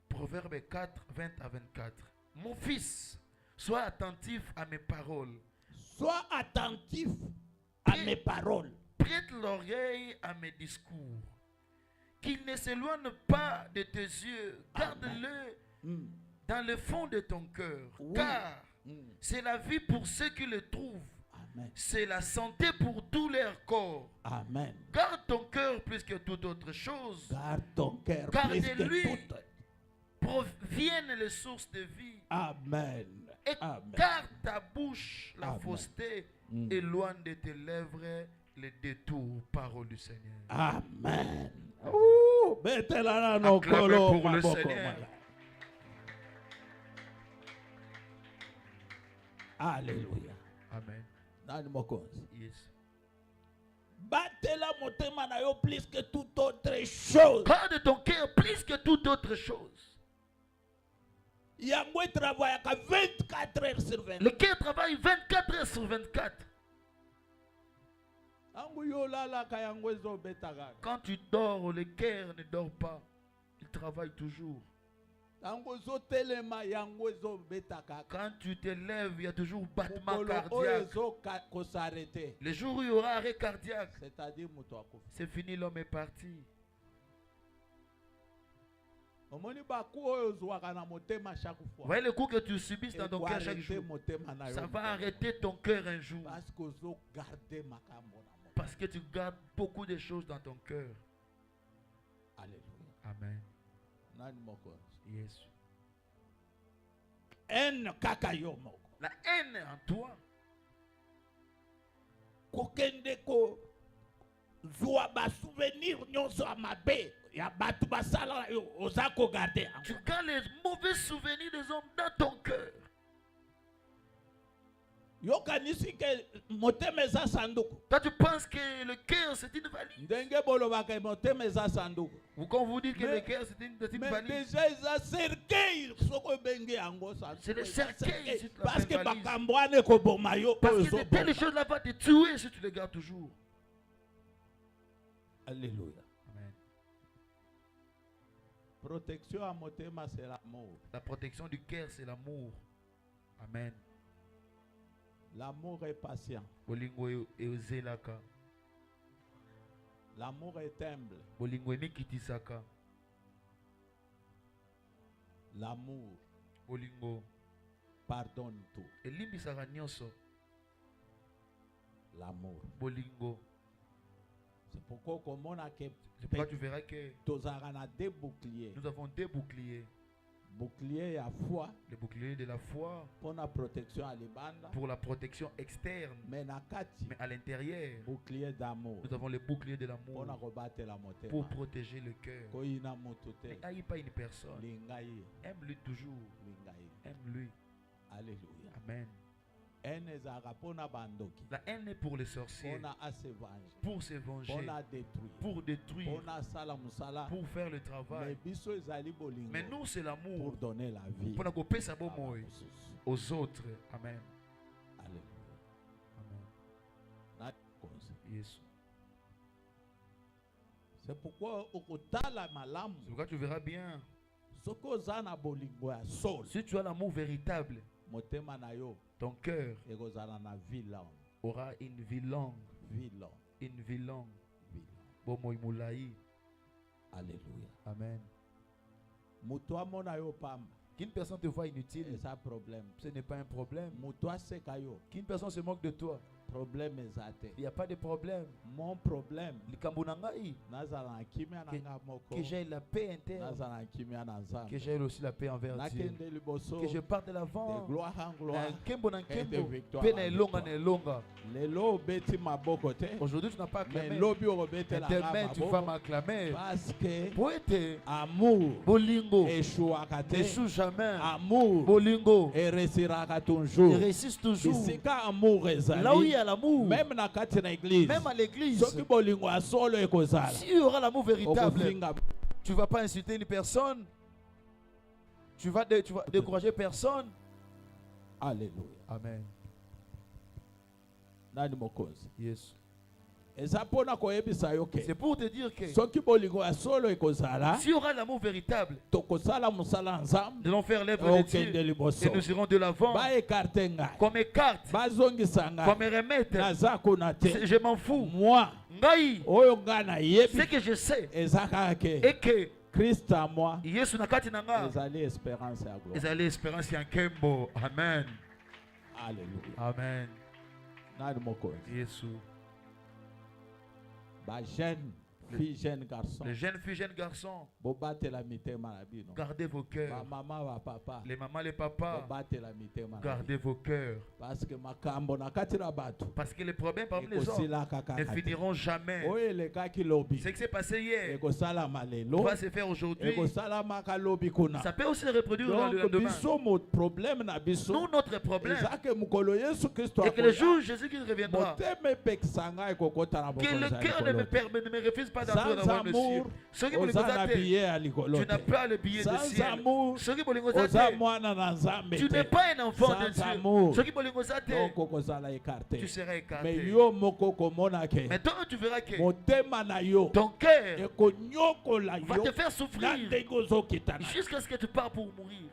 [SPEAKER 2] Proverbe 4, 20 à 24. Mon fils, sois attentif à mes paroles.
[SPEAKER 1] Sois attentif à mes paroles.
[SPEAKER 2] Prête l'oreille à mes discours. Qu'il ne s'éloigne pas de tes yeux. Garde-le
[SPEAKER 1] Mm.
[SPEAKER 2] dans le fond de ton cœur.
[SPEAKER 1] Oui.
[SPEAKER 2] Car
[SPEAKER 1] Mm.
[SPEAKER 2] c'est la vie pour ceux qui le trouvent.
[SPEAKER 1] Amen.
[SPEAKER 2] C'est la santé pour tous leurs corps.
[SPEAKER 1] Amen.
[SPEAKER 2] Garde ton cœur plus que toute autre chose.
[SPEAKER 1] Garde ton cœur
[SPEAKER 2] Car
[SPEAKER 1] plus
[SPEAKER 2] de lui
[SPEAKER 1] que tout.
[SPEAKER 2] proviennent les sources de vie.
[SPEAKER 1] Amen.
[SPEAKER 2] Et
[SPEAKER 1] Amen.
[SPEAKER 2] garde ta bouche la
[SPEAKER 1] Amen.
[SPEAKER 2] fausseté.
[SPEAKER 1] Mm.
[SPEAKER 2] Éloigne de tes lèvres les détours. Parole du Seigneur.
[SPEAKER 1] Amen. Ouh, betela na
[SPEAKER 2] Acclamez
[SPEAKER 1] nokolo
[SPEAKER 2] pour le
[SPEAKER 1] maboko
[SPEAKER 2] Seigneur.
[SPEAKER 1] mala. Alléluia.
[SPEAKER 2] Amen.
[SPEAKER 1] Nani mokonzi?
[SPEAKER 2] Yes.
[SPEAKER 1] Batela motema na yo plus que toute autre chose.
[SPEAKER 2] Garde ton cœur plus que toute autre chose.
[SPEAKER 1] Yango travaillaka 24 heures sur 24.
[SPEAKER 2] Le cœur travaille 24 heures sur 24.
[SPEAKER 1] Tango yo lalaka yango ezobetaka.
[SPEAKER 2] Quand tu dors, le cœur ne dort pas. Il travaille toujours.
[SPEAKER 1] Tango zotelema yango ezobetaka.
[SPEAKER 2] Quand tu te lèves, il y a toujours battement
[SPEAKER 1] Mokolo oyo
[SPEAKER 2] cardiaque.
[SPEAKER 1] ezokosarete.
[SPEAKER 2] Le jour où il y aura arrêt cardiaque,
[SPEAKER 1] C'est-à-dire moto akufa.
[SPEAKER 2] c'est fini, l'homme est parti.
[SPEAKER 1] Omoni baku oyo ozwaka na motema chaque
[SPEAKER 2] Vous
[SPEAKER 1] fois.
[SPEAKER 2] voyez le coup que tu subis dans ton cœur chaque
[SPEAKER 1] Arrêter
[SPEAKER 2] jour.
[SPEAKER 1] motema na yo.
[SPEAKER 2] Ça va arrêter ton cœur un jour.
[SPEAKER 1] Parce que ozo garder makambo na mo.
[SPEAKER 2] Parce que tu gardes beaucoup de choses dans ton cœur.
[SPEAKER 1] Alléluia.
[SPEAKER 2] Amen.
[SPEAKER 1] Nani mokonzi?
[SPEAKER 2] Yes.
[SPEAKER 1] En kaka yo moko.
[SPEAKER 2] La haine en toi.
[SPEAKER 1] Kokende ko zwa ba souvenir nyonso ya mabe ya batu basala yo oza ko garder.
[SPEAKER 2] Tu gardes les mauvais souvenirs des hommes dans ton cœur.
[SPEAKER 1] Yo kanisi ke motema eza sanduku.
[SPEAKER 2] Toi, tu penses que le cœur, c'est une valise.
[SPEAKER 1] Ndenge bolobaka motema eza sanduku.
[SPEAKER 2] Ou quand vous dites que
[SPEAKER 1] Mais-
[SPEAKER 2] le cœur, c'est une
[SPEAKER 1] Mais
[SPEAKER 2] valise.
[SPEAKER 1] déjà eza cercueil soko benge yango sanduku.
[SPEAKER 2] C'est le cercueil, si tu l'appelles
[SPEAKER 1] Parce que
[SPEAKER 2] valise.
[SPEAKER 1] bakambo wana ekoboma yo
[SPEAKER 2] Parce
[SPEAKER 1] oyo
[SPEAKER 2] que de telles
[SPEAKER 1] ozoboma.
[SPEAKER 2] choses-là vont te tuer si tu les gardes toujours.
[SPEAKER 1] Alléluia.
[SPEAKER 2] Amen.
[SPEAKER 1] Protection à motema c'est l'amour.
[SPEAKER 2] La protection du cœur, c'est l'amour. Amen.
[SPEAKER 1] L'amour est patient.
[SPEAKER 2] Bolingo eozelaka.
[SPEAKER 1] L'amour est humble.
[SPEAKER 2] Bolingo emikitisaka.
[SPEAKER 1] L'amour
[SPEAKER 2] Bolingo
[SPEAKER 1] pardonne tout.
[SPEAKER 2] elimbisaka nyonso.
[SPEAKER 1] L'amour.
[SPEAKER 2] Bolingo.
[SPEAKER 1] C'est pourquoi komona ke
[SPEAKER 2] C'est pourquoi tu verras que
[SPEAKER 1] tozalaka na deux boucliers.
[SPEAKER 2] nous avons deux boucliers.
[SPEAKER 1] Bouclier ya foi
[SPEAKER 2] Le bouclier de la foi
[SPEAKER 1] pour la protection à libanda,
[SPEAKER 2] pour la protection externe.
[SPEAKER 1] mais na kati
[SPEAKER 2] Mais à l'intérieur,
[SPEAKER 1] bouclier d'amour
[SPEAKER 2] nous avons le bouclier de
[SPEAKER 1] pour na
[SPEAKER 2] l'amour
[SPEAKER 1] kobatela la motema.
[SPEAKER 2] pour protéger le cœur.
[SPEAKER 1] Koyina moto te.
[SPEAKER 2] Ne haïs pas une personne.
[SPEAKER 1] Lingai,
[SPEAKER 2] Aime-lui toujours.
[SPEAKER 1] lingai.
[SPEAKER 2] Aime-lui.
[SPEAKER 1] Alléluia.
[SPEAKER 2] Amen.
[SPEAKER 1] Ene ezalaka pona bandoki.
[SPEAKER 2] La haine est pour les sorciers,
[SPEAKER 1] Pona asevange.
[SPEAKER 2] pour se venger,
[SPEAKER 1] Pona détruire.
[SPEAKER 2] pour détruire,
[SPEAKER 1] Pona sala musala.
[SPEAKER 2] pour faire le
[SPEAKER 1] Mais
[SPEAKER 2] travail.
[SPEAKER 1] biso ezali bolingo.
[SPEAKER 2] Mais nous, c'est
[SPEAKER 1] Pour
[SPEAKER 2] l'amour.
[SPEAKER 1] donner la vie.
[SPEAKER 2] Pour couper sa
[SPEAKER 1] à
[SPEAKER 2] beau mot
[SPEAKER 1] bamosusu.
[SPEAKER 2] aux autres. Amen.
[SPEAKER 1] Alléluia.
[SPEAKER 2] Amen.
[SPEAKER 1] Na konse.
[SPEAKER 2] Yes.
[SPEAKER 1] C'est pourquoi okotala malamu.
[SPEAKER 2] C'est pourquoi tu verras bien.
[SPEAKER 1] Soko oza na bolingo ya sol.
[SPEAKER 2] Si tu as l'amour véritable,
[SPEAKER 1] motema na yo
[SPEAKER 2] ton cœur
[SPEAKER 1] ekozala na vie longue.
[SPEAKER 2] aura une vie longue.
[SPEAKER 1] Vie longue.
[SPEAKER 2] Une vie longue.
[SPEAKER 1] Vie longue.
[SPEAKER 2] Bomoi moulaï.
[SPEAKER 1] Alléluia.
[SPEAKER 2] Amen.
[SPEAKER 1] Mutu amona yo pamba.
[SPEAKER 2] Qu'une personne te voit inutile,
[SPEAKER 1] C'est un problème.
[SPEAKER 2] ce n'est pas un problème.
[SPEAKER 1] Mutu aseka yo.
[SPEAKER 2] Qu'une personne se moque de toi,
[SPEAKER 1] Problème ezate.
[SPEAKER 2] il n'y a pas de problème.
[SPEAKER 1] Mon problème.
[SPEAKER 2] Likambo na ngai,
[SPEAKER 1] Nazala na kimia na nga moko.
[SPEAKER 2] que j'ai la paix interne,
[SPEAKER 1] Nazala na kimia na
[SPEAKER 2] que
[SPEAKER 1] nzambe.
[SPEAKER 2] j'ai aussi la paix envers Dieu,
[SPEAKER 1] Nakende liboso.
[SPEAKER 2] que je parte de
[SPEAKER 1] De
[SPEAKER 2] l'avant.
[SPEAKER 1] gloire en gloire.
[SPEAKER 2] Nkembo na
[SPEAKER 1] Et de
[SPEAKER 2] nkembo,
[SPEAKER 1] victoire
[SPEAKER 2] paix
[SPEAKER 1] en
[SPEAKER 2] na elonga
[SPEAKER 1] victoire.
[SPEAKER 2] na elonga.
[SPEAKER 1] Lelo obeti maboko te.
[SPEAKER 2] Aujourd'hui, tu n'as pas
[SPEAKER 1] Mais
[SPEAKER 2] acclamé.
[SPEAKER 1] lobi obeti la
[SPEAKER 2] Demain, tu vas
[SPEAKER 1] maboko.
[SPEAKER 2] m'acclamer.
[SPEAKER 1] Parce que
[SPEAKER 2] Pour être
[SPEAKER 1] amour
[SPEAKER 2] bolingo,
[SPEAKER 1] eshuaka te.
[SPEAKER 2] n'échoue jamais.
[SPEAKER 1] Amour
[SPEAKER 2] Bolingo,
[SPEAKER 1] eresiraka
[SPEAKER 2] il
[SPEAKER 1] toujours.
[SPEAKER 2] résiste toujours.
[SPEAKER 1] Bisika amour
[SPEAKER 2] Là où il y
[SPEAKER 1] ezali.
[SPEAKER 2] a l'amour,
[SPEAKER 1] Même na kati na église.
[SPEAKER 2] même à l'église,
[SPEAKER 1] Soki bolingo ya solo ekozala.
[SPEAKER 2] s'il y aura l'amour véritable,
[SPEAKER 1] Okofinga
[SPEAKER 2] tu ne vas pas insulter une personne, tu vas décourager personne.
[SPEAKER 1] Alléluia.
[SPEAKER 2] Amen.
[SPEAKER 1] Nani mokonzi.
[SPEAKER 2] Yes.
[SPEAKER 1] Eza pona koyebisa yo
[SPEAKER 2] C'est
[SPEAKER 1] ke.
[SPEAKER 2] pour te dire que
[SPEAKER 1] Soki bolingo ya solo ekozala.
[SPEAKER 2] s'il y aura l'amour véritable,
[SPEAKER 1] Tokosala musala nzambe.
[SPEAKER 2] nous allons faire l'œuvre de
[SPEAKER 1] Okende
[SPEAKER 2] Dieu
[SPEAKER 1] liboso.
[SPEAKER 2] et nous irons de l'avant.
[SPEAKER 1] Ba ekarte ngai.
[SPEAKER 2] Qu'on m'écarte,
[SPEAKER 1] Bazongisa
[SPEAKER 2] qu'on
[SPEAKER 1] ngai.
[SPEAKER 2] me remette,
[SPEAKER 1] Naza kuna te.
[SPEAKER 2] je m'en fous.
[SPEAKER 1] Moi.
[SPEAKER 2] Ngai,
[SPEAKER 1] Oyo ngai na
[SPEAKER 2] ce
[SPEAKER 1] yebi.
[SPEAKER 2] que je sais
[SPEAKER 1] Eza kaka ke.
[SPEAKER 2] est que
[SPEAKER 1] Christ à moi.
[SPEAKER 2] Yesu na kati na nga
[SPEAKER 1] Ezali espérance ya gloire.
[SPEAKER 2] ezali espérance ya nkembo. Amen.
[SPEAKER 1] Alléluia.
[SPEAKER 2] Amen.
[SPEAKER 1] Nani mokonzi.
[SPEAKER 2] Yesu.
[SPEAKER 1] Ba jeune fille, jeune garçon.
[SPEAKER 2] Les jeunes filles, jeunes garçons,
[SPEAKER 1] Bobatela mitema na bino.
[SPEAKER 2] gardez vos
[SPEAKER 1] Ba
[SPEAKER 2] cœurs.
[SPEAKER 1] mama ba papa.
[SPEAKER 2] Les mamans, les papas,
[SPEAKER 1] Bobatela mitema na
[SPEAKER 2] gardez vos cœurs.
[SPEAKER 1] Parce que makambo na kati na bato.
[SPEAKER 2] Parce que les problèmes parmi les hommes
[SPEAKER 1] Ekosila kaka
[SPEAKER 2] ne
[SPEAKER 1] kate.
[SPEAKER 2] finiront jamais.
[SPEAKER 1] Oyo elekaki lobi.
[SPEAKER 2] Ce qui s'est passé hier
[SPEAKER 1] Ekosala malelo.
[SPEAKER 2] va se faire aujourd'hui.
[SPEAKER 1] Ekosala maka lobi kuna.
[SPEAKER 2] Ça peut aussi se reproduire dans le
[SPEAKER 1] Donc
[SPEAKER 2] lendemain.
[SPEAKER 1] biso mo problème na biso.
[SPEAKER 2] Nous, notre problème,
[SPEAKER 1] Ezake mukolo Yesu Kristo
[SPEAKER 2] et que le jour où Jésus-Christ reviendra,
[SPEAKER 1] moteme pekisanga ekokota na
[SPEAKER 2] que le
[SPEAKER 1] bokonzi ya
[SPEAKER 2] cœur ne
[SPEAKER 1] likolo.
[SPEAKER 2] me refuse pas d'entrer
[SPEAKER 1] Sans
[SPEAKER 2] dans le ciel.
[SPEAKER 1] amour,
[SPEAKER 2] Ce qui vous
[SPEAKER 1] oza na
[SPEAKER 2] le
[SPEAKER 1] billet ya likolo
[SPEAKER 2] tu n'as
[SPEAKER 1] te.
[SPEAKER 2] pas le billet de
[SPEAKER 1] Sans
[SPEAKER 2] ciel.
[SPEAKER 1] amour,
[SPEAKER 2] Ce qui vous
[SPEAKER 1] oza mwana na nzambe
[SPEAKER 2] tu
[SPEAKER 1] te.
[SPEAKER 2] n'es pas un enfant de
[SPEAKER 1] Sans
[SPEAKER 2] Dieu.
[SPEAKER 1] amour,
[SPEAKER 2] Ce qui vous
[SPEAKER 1] donc okozala écarté.
[SPEAKER 2] tu seras
[SPEAKER 1] Mais
[SPEAKER 2] écarté.
[SPEAKER 1] yo moko komona ke
[SPEAKER 2] Mais toi, tu verras que
[SPEAKER 1] motema na yo
[SPEAKER 2] ton cœur
[SPEAKER 1] ekonyokola
[SPEAKER 2] va
[SPEAKER 1] yo
[SPEAKER 2] te faire
[SPEAKER 1] na
[SPEAKER 2] souffrir
[SPEAKER 1] ndenge ozokita na.
[SPEAKER 2] jusqu'à ce que tu pars pour mourir.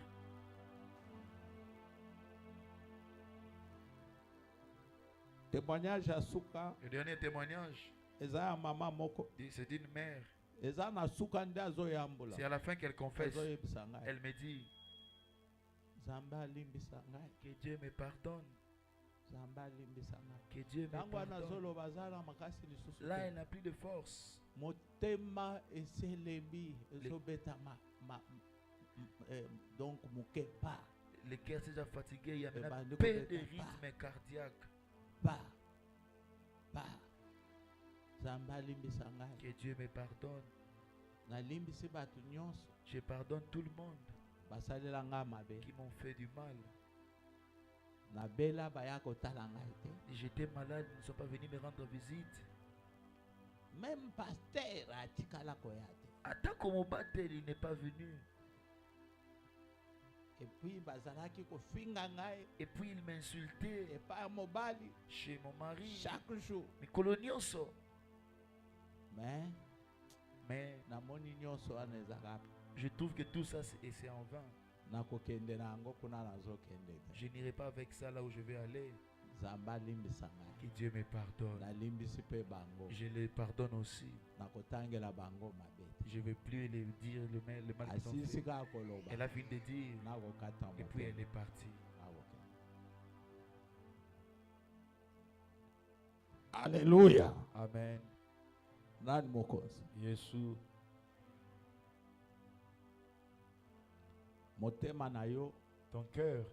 [SPEAKER 1] Témoignage ya suka
[SPEAKER 2] Le dernier témoignage,
[SPEAKER 1] eza ya mama moko
[SPEAKER 2] c'est d'une mère.
[SPEAKER 1] eza na suka nde azoyambula
[SPEAKER 2] C'est à la fin qu'elle confesse.
[SPEAKER 1] azoyebisa ngai
[SPEAKER 2] Elle me dit
[SPEAKER 1] nzambe alimbisa ngai
[SPEAKER 2] que Dieu me pardonne.
[SPEAKER 1] nzambe alimbisa ngai
[SPEAKER 2] Que Dieu me
[SPEAKER 1] ntango wana
[SPEAKER 2] pardonne.
[SPEAKER 1] azoloba aza na makasi lisusu
[SPEAKER 2] Là,
[SPEAKER 1] te.
[SPEAKER 2] elle n'a plus de force.
[SPEAKER 1] motema eselembi ezobeta donc moke pa
[SPEAKER 2] Le cœur s'est déjà fatigué. Il y a
[SPEAKER 1] Eh ben,
[SPEAKER 2] maintenant
[SPEAKER 1] ne
[SPEAKER 2] peu
[SPEAKER 1] complète
[SPEAKER 2] de
[SPEAKER 1] pas.
[SPEAKER 2] rythme cardiaque.
[SPEAKER 1] pa nzambe alimbisa ngai
[SPEAKER 2] Que Dieu me pardonne.
[SPEAKER 1] nalimbisi bato nyonso
[SPEAKER 2] Je pardonne tout le monde
[SPEAKER 1] basalela ngai mabe
[SPEAKER 2] qui m'ont fait du mal.
[SPEAKER 1] nabela baya kotala ngai te.
[SPEAKER 2] J'étais malade, ils ne sont pas venus me rendre visite.
[SPEAKER 1] Même pasteur atikala koya te.
[SPEAKER 2] Attends que mon batteur, il n'est pas venu.
[SPEAKER 1] Et puis bazalaki kofinga ngai
[SPEAKER 2] Et puis il m'insultait
[SPEAKER 1] epai ya mobali
[SPEAKER 2] chez mon mari.
[SPEAKER 1] chaque jour.
[SPEAKER 2] Mikolo nyonso.
[SPEAKER 1] Mais namoni nyonso wana ezaka
[SPEAKER 2] Je trouve que tout ça c'est en vain.
[SPEAKER 1] nakokende na yango kuna nazokende te.
[SPEAKER 2] Je n'irai pas avec ça là où je vais aller.
[SPEAKER 1] nzambe alimbisa ngai
[SPEAKER 2] Que Dieu me pardonne.
[SPEAKER 1] nalimbisi mpe bango
[SPEAKER 2] Je les pardonne aussi.
[SPEAKER 1] nakotangela bango mabe te.
[SPEAKER 2] Je ne vais plus les dire le mal qu'ils ont
[SPEAKER 1] asisi
[SPEAKER 2] fait.
[SPEAKER 1] kaka koloba
[SPEAKER 2] Elle a fini de dire.
[SPEAKER 1] nakokata
[SPEAKER 2] Et puis elle
[SPEAKER 1] motema
[SPEAKER 2] est partie.
[SPEAKER 1] nakokende. Alléluia.
[SPEAKER 2] Amen.
[SPEAKER 1] Nani mokonzi
[SPEAKER 2] Yesu.
[SPEAKER 1] motema na yo
[SPEAKER 2] Ton cœur.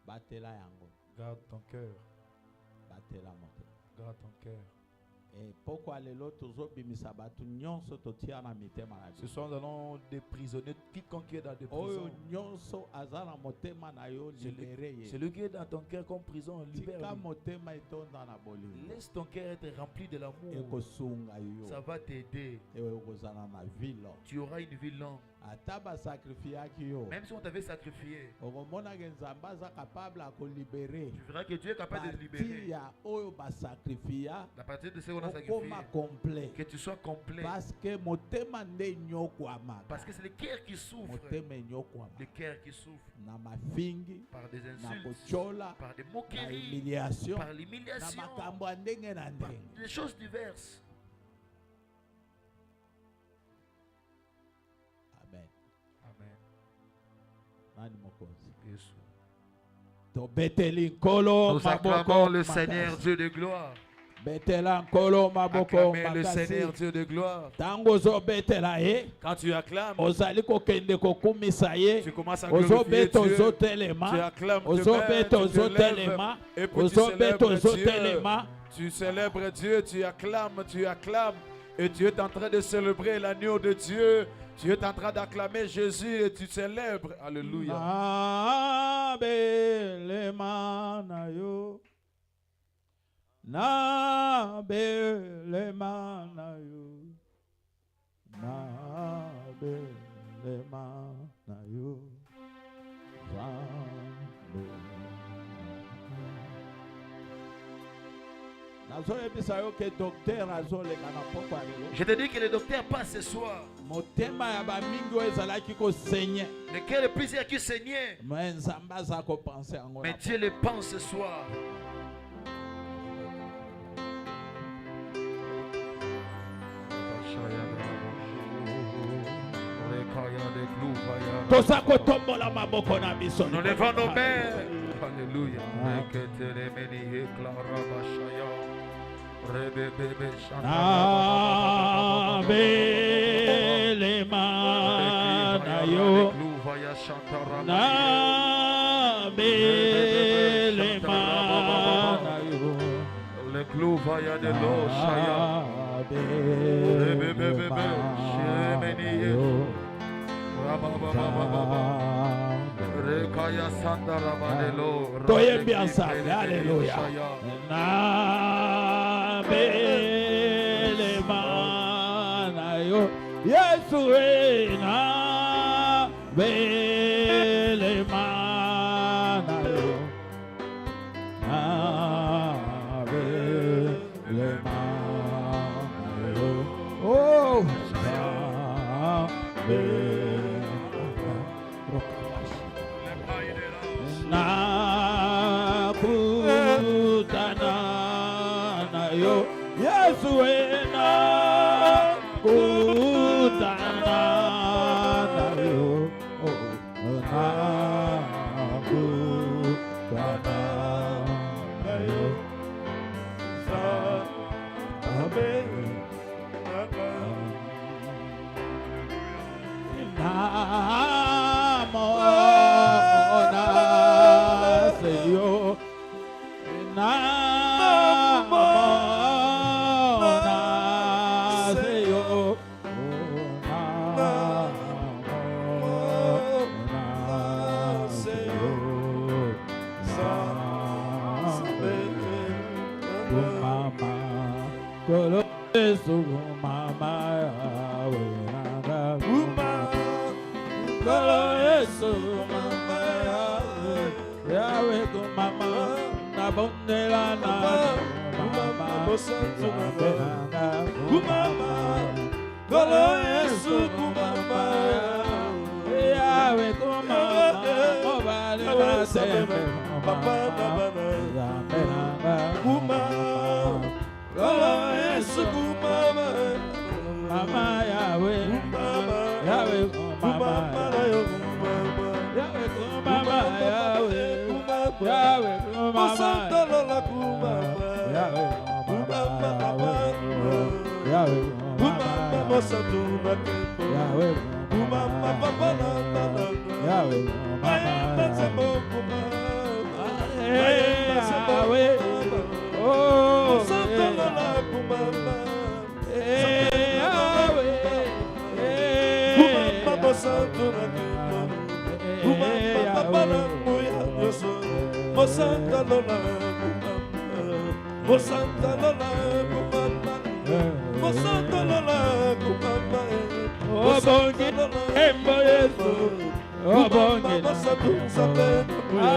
[SPEAKER 1] batela yango
[SPEAKER 2] Garde ton cœur.
[SPEAKER 1] batela motema.
[SPEAKER 2] Garde ton cœur.
[SPEAKER 1] Pourquoi lelo tozobimisa bato nyonso totia na mitema na
[SPEAKER 2] Ce
[SPEAKER 1] biso.
[SPEAKER 2] sont allons des prisonniers. Quiconque est dans des
[SPEAKER 1] Oyo
[SPEAKER 2] prisons.
[SPEAKER 1] nyonso aza na motema na yo libere ye.
[SPEAKER 2] Celui qui est dans ton cœur comme prison,
[SPEAKER 1] Tika
[SPEAKER 2] libère.
[SPEAKER 1] motema etonda na bolingo.
[SPEAKER 2] Laisse ton cœur être rempli de l'amour.
[SPEAKER 1] Ekosunga yo.
[SPEAKER 2] Ça va t'aider.
[SPEAKER 1] Ewe okozala na vie longue.
[SPEAKER 2] Tu auras une vie longue.
[SPEAKER 1] Ataba sacrifiaki yo.
[SPEAKER 2] Même si on t'avait sacrifié,
[SPEAKER 1] Okomona ke Nzambe aza capable à libérer.
[SPEAKER 2] tu verras que Dieu est capable de te libérer.
[SPEAKER 1] Ya oyo ba sacrifia.
[SPEAKER 2] À partir de ce qu'on a sacrifié,
[SPEAKER 1] Okoma complet.
[SPEAKER 2] que tu sois complet.
[SPEAKER 1] Parce que motema nde nyokwama.
[SPEAKER 2] Parce que c'est le cœur qui souffre.
[SPEAKER 1] Motema nyokwama.
[SPEAKER 2] Le cœur qui souffre
[SPEAKER 1] Na mafingi,
[SPEAKER 2] par des
[SPEAKER 1] na
[SPEAKER 2] insultes,
[SPEAKER 1] kochola,
[SPEAKER 2] par des
[SPEAKER 1] na
[SPEAKER 2] moqueries,
[SPEAKER 1] humiliation,
[SPEAKER 2] par
[SPEAKER 1] na
[SPEAKER 2] l'humiliation,
[SPEAKER 1] makambo ya ndenge na
[SPEAKER 2] par
[SPEAKER 1] ndenge.
[SPEAKER 2] des choses diverses.
[SPEAKER 1] Amen.
[SPEAKER 2] Amen.
[SPEAKER 1] Nani mokonzi?
[SPEAKER 2] Yesu.
[SPEAKER 1] Tobeteli nkolo
[SPEAKER 2] Nous acclamons le Seigneur Dieu de gloire.
[SPEAKER 1] Betela nkolo maboko
[SPEAKER 2] Acclamez le Seigneur
[SPEAKER 1] makasi.
[SPEAKER 2] Dieu de gloire.
[SPEAKER 1] Tango ozobetela ye,
[SPEAKER 3] Quand tu acclames,
[SPEAKER 1] ozali kokende kokumisa ye,
[SPEAKER 3] tu commences à glorifier
[SPEAKER 1] ozobeta
[SPEAKER 3] Dieu.
[SPEAKER 1] ozotelema,
[SPEAKER 3] Tu acclames,
[SPEAKER 1] ozobeta
[SPEAKER 3] tu te lèves,
[SPEAKER 1] ozotelema,
[SPEAKER 3] et puis tu
[SPEAKER 1] ozobeta
[SPEAKER 3] célèbres Dieu.
[SPEAKER 1] ozotelema.
[SPEAKER 3] Tu célèbres Dieu, tu acclames. Et tu es en train de célébrer l'agneau de Dieu. Tu es en train d'acclamer Jésus et tu célèbres. Alléluia.
[SPEAKER 1] Nabelema na yo. Nabelema na yo. Nabelema na yo.
[SPEAKER 2] Je te dis que le docteur passe ce soir.
[SPEAKER 1] Motema ya bamingi oyo ezalaki kosenye.
[SPEAKER 2] Le cœur de plusieurs qui saignait.
[SPEAKER 1] Mais Nzambe aza kopense yango.
[SPEAKER 2] Mais Dieu le pense ce soir.
[SPEAKER 1] Toza kotombola maboko na biso.
[SPEAKER 2] Nous levons nos mains. Alléluia.
[SPEAKER 1] Nabelema na yo. Nabelema na yo.
[SPEAKER 2] Le clou vaya de l'eau, Shaya.
[SPEAKER 1] Nabelema na yo.
[SPEAKER 2] Rekaya Sandara Badelo.
[SPEAKER 1] Toyembi ensemble, alléluia. Nabelema na yo. Yesu nabelema na yo. Nabelema na yo. Oh, nakutana na yo Yesu nakutana na yo nakutana na yo namona seyo namona seyo namona seyo mama kolo Yesu mama yawe nanga kolo Yesu mama yawe mama na bondela na mama mama kolo Yesu mama yawe mama obale basembe mama kolo Yesu mama mama yawe yawe mama yawe mama yawe yawe mama yawe yawe obongela kembo Yesu obongela obongela kembo obongela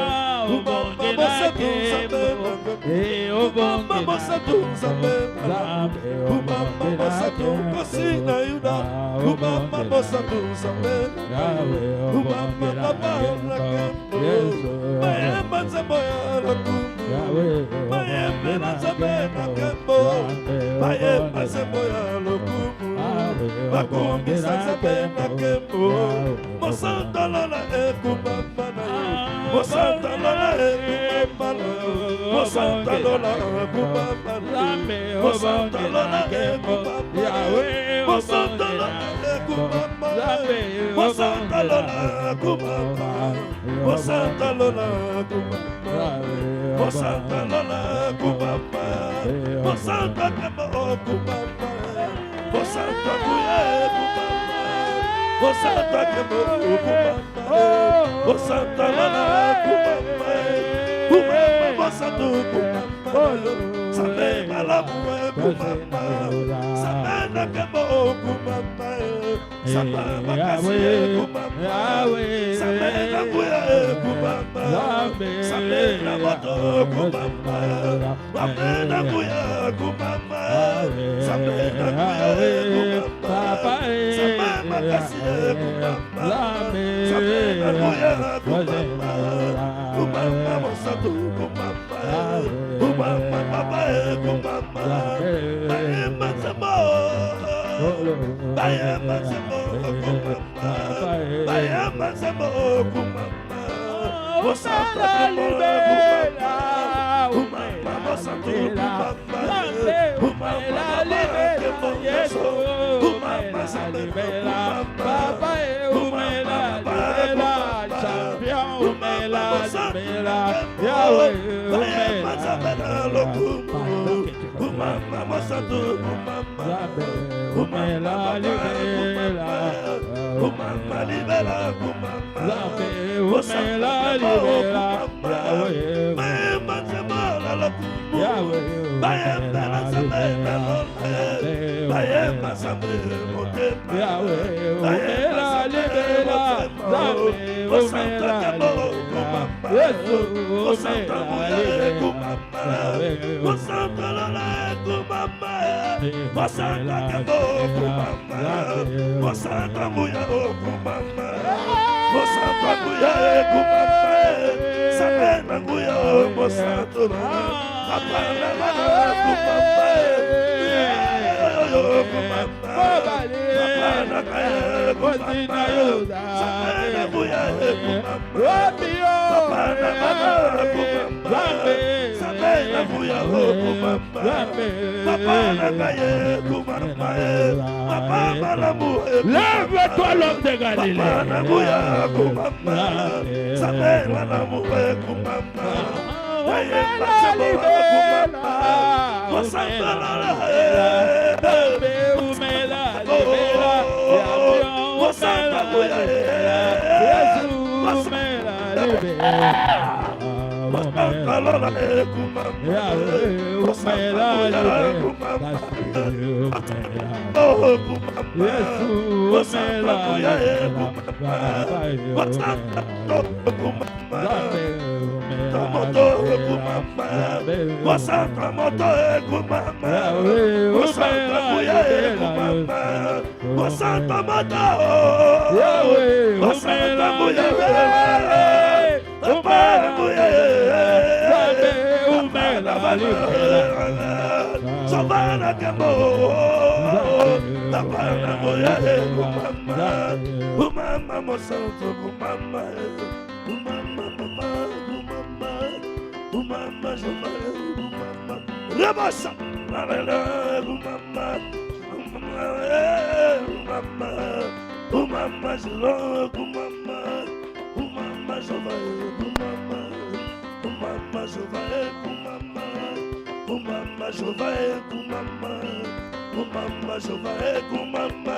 [SPEAKER 4] Lève-toi l'homme de Galilée.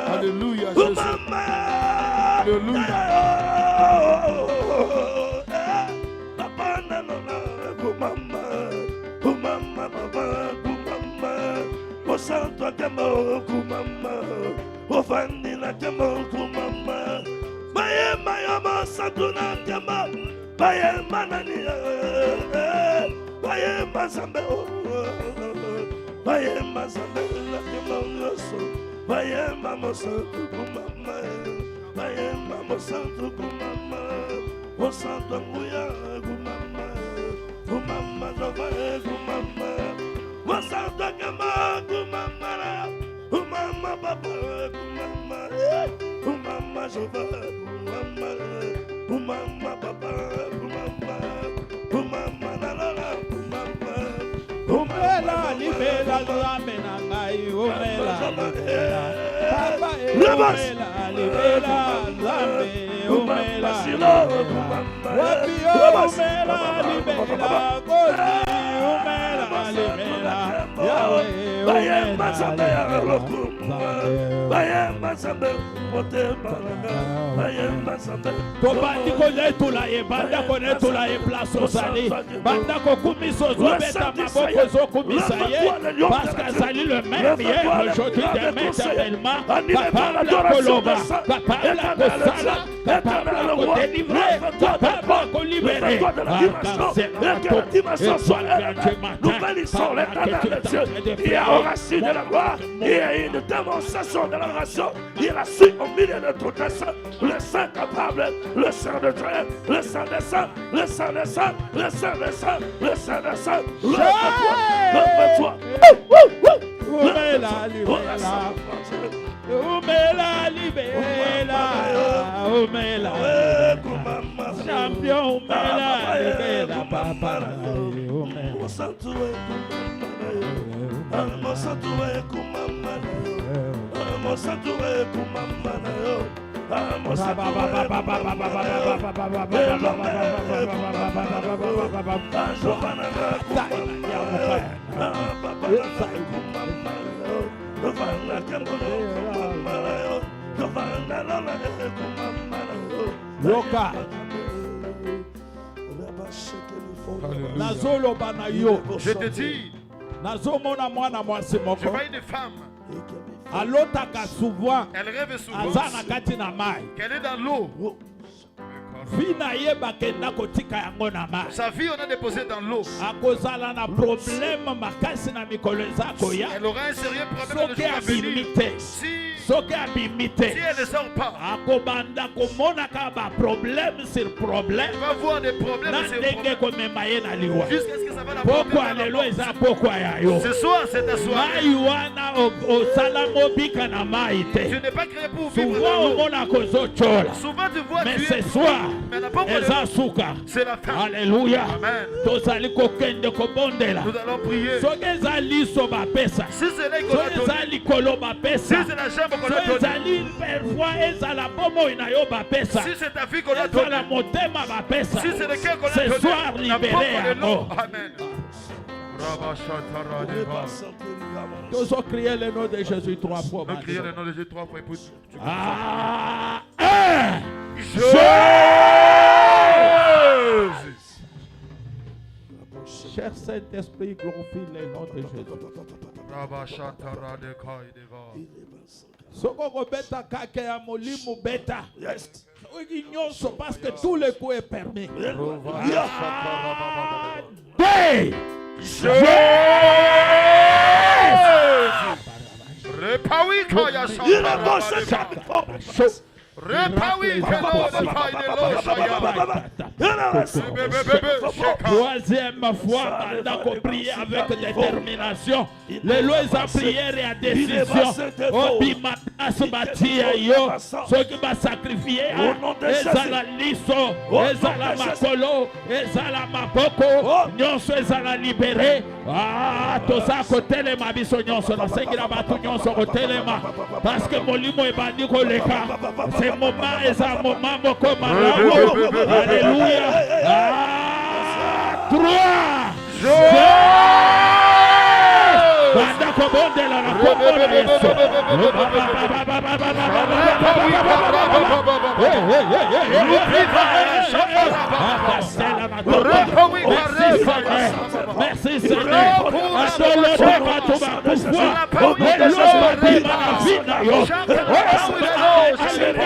[SPEAKER 3] Alléluia, Jésus. Alléluia.
[SPEAKER 4] Santo que amor com mamãe, o vanilla que amor com
[SPEAKER 5] Mosantuna Kema, Baye Manani, Baye Mazambe, Baye Mazambe, Baye Mamosantu Kumama, Baye Mamosantu Kumama, Mosantu Muya Kumama, Kumama Nova Kumama, Mosantu Kema Kumama, Kumama Papa Kumama, Kumama Jova Kumama, Kumama Papa Kumama, Kumama Nalala Kumama,
[SPEAKER 1] Umela libela lamena ngai umela libela Papa umela libela lambe umela Wapi umela libela Gozi umela libela Yahweh umela Tobandi konetula ye banda konetula ye place osali banda kokumiso zobeta maboko zokumisa ye parce qu'azali le même hier aujourd'hui demain éternellement capable à koloba capable à kosala capable à kodélivrer capable à kolibérer
[SPEAKER 5] nous bénissons l'éternel Dieu. Il a enraciné de la gloire, il y a une démonstration de la nation, il a su au milieu de tout ça, le Saint capable, le Saint de Dieu, le Saint des saints, le Saint des saints, le Saint des saints, le Saint des saints, lève-toi,
[SPEAKER 1] Umela libela Umela libela Umela champion Umela libela papa Umela Loka Nazolo bana yo
[SPEAKER 2] Je te dis,
[SPEAKER 1] nazomona mwana mwasi
[SPEAKER 2] je
[SPEAKER 1] moko
[SPEAKER 2] vois une femme,
[SPEAKER 1] alotaka souvent
[SPEAKER 2] elle rêve souvent
[SPEAKER 1] aza na kati na mai
[SPEAKER 2] qu'elle est dans l'eau.
[SPEAKER 1] vi na ye bakenda kotika yango na mai
[SPEAKER 2] Sa vie, on a déposé dans l'eau.
[SPEAKER 1] akozala na problème makasi na mikolo eza koya
[SPEAKER 2] Elle aura un sérieux problème
[SPEAKER 1] soki
[SPEAKER 2] de jour à venir.
[SPEAKER 1] abimi te soki abimi te
[SPEAKER 2] Si elle ne sort pas,
[SPEAKER 1] akobanda komonaka baproblème sur problème
[SPEAKER 2] elle va voir des problèmes
[SPEAKER 1] na
[SPEAKER 2] et ses
[SPEAKER 1] ndenge
[SPEAKER 2] problèmes.
[SPEAKER 1] komema ye na liwa
[SPEAKER 2] Jusqu'à ce que ça va la porter
[SPEAKER 1] pokwa
[SPEAKER 2] dans la
[SPEAKER 1] lelo
[SPEAKER 2] mort.
[SPEAKER 1] eza pokwa ya yo
[SPEAKER 2] Ce soir, c'est ta soirée.
[SPEAKER 1] mai wana osala mobika na mai te
[SPEAKER 2] Tu n'es pas créé pour vivre
[SPEAKER 1] souvent
[SPEAKER 2] dans l'eau.
[SPEAKER 1] omona kozocola
[SPEAKER 2] Souvent, tu vois,
[SPEAKER 1] mais
[SPEAKER 2] tu
[SPEAKER 1] ce
[SPEAKER 2] es
[SPEAKER 1] soir
[SPEAKER 2] mais la pauvre
[SPEAKER 1] eza suka
[SPEAKER 2] c'est la fin.
[SPEAKER 1] Alléluia
[SPEAKER 2] Amen.
[SPEAKER 1] tozali kokende kobondela
[SPEAKER 2] Nous allons prier.
[SPEAKER 1] soki eza liso bapesa
[SPEAKER 2] Si c'est là qu'on a
[SPEAKER 1] soki eza
[SPEAKER 2] donné,
[SPEAKER 1] likolo
[SPEAKER 2] si
[SPEAKER 1] bapesa
[SPEAKER 2] c'est la jambe qu'on a
[SPEAKER 1] soki
[SPEAKER 2] donnée,
[SPEAKER 1] ezali parfois ezala bomoi na yo bapesa
[SPEAKER 2] si c'est ta vie qu'on a
[SPEAKER 1] ezala
[SPEAKER 2] donnée,
[SPEAKER 1] motema bapesa
[SPEAKER 2] si c'est le cœur qu'on a
[SPEAKER 1] ce
[SPEAKER 2] donné,
[SPEAKER 1] soir
[SPEAKER 2] la
[SPEAKER 1] libéré
[SPEAKER 2] pauvre est l'eau.
[SPEAKER 1] yango
[SPEAKER 2] Amen.
[SPEAKER 1] tozokrie le nom de Jésus 3 fois
[SPEAKER 2] On crie le nom de Jésus 3 fois et puis tu
[SPEAKER 1] Ah, cher Saint-Esprit, glorifie le nom de Jésus. Soko kobeta kake ya molimo beta. Soki nyonso parce que tout le coup est permis. Hey! Troisième fois, pendant qu'on priait avec détermination, les lois à prière et à décision, au bimatas batia yo, ceux qui va sacrifier, ezala liso, ezala makolo, ezala maboko, nyonso ezala libéré. Ah, toza kotelema biso nyonso, na sengira batu nyonso kotelema, parce que molimo ebandi koleka. C'est moment, eza moment moko malamu. Alléluia. Ah, 3. Banda kobondela na kombo na Yesu. Merci Seigneur. Merci Seigneur.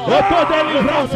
[SPEAKER 5] Autodélivrance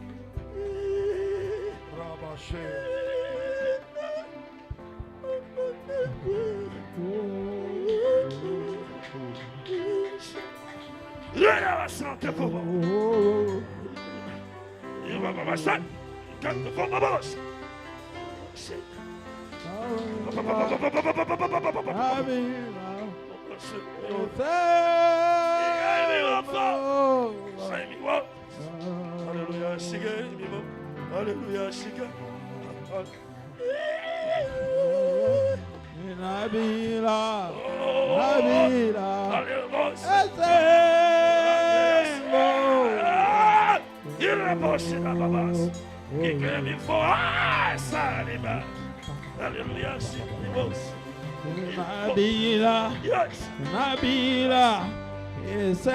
[SPEAKER 5] sante fo. Iwa baba san. Kante fo babos. Alléluia, Shiga, Alléluia, Shiga.
[SPEAKER 1] Nabila, Nabila, Nabila, Nabila, Esengo,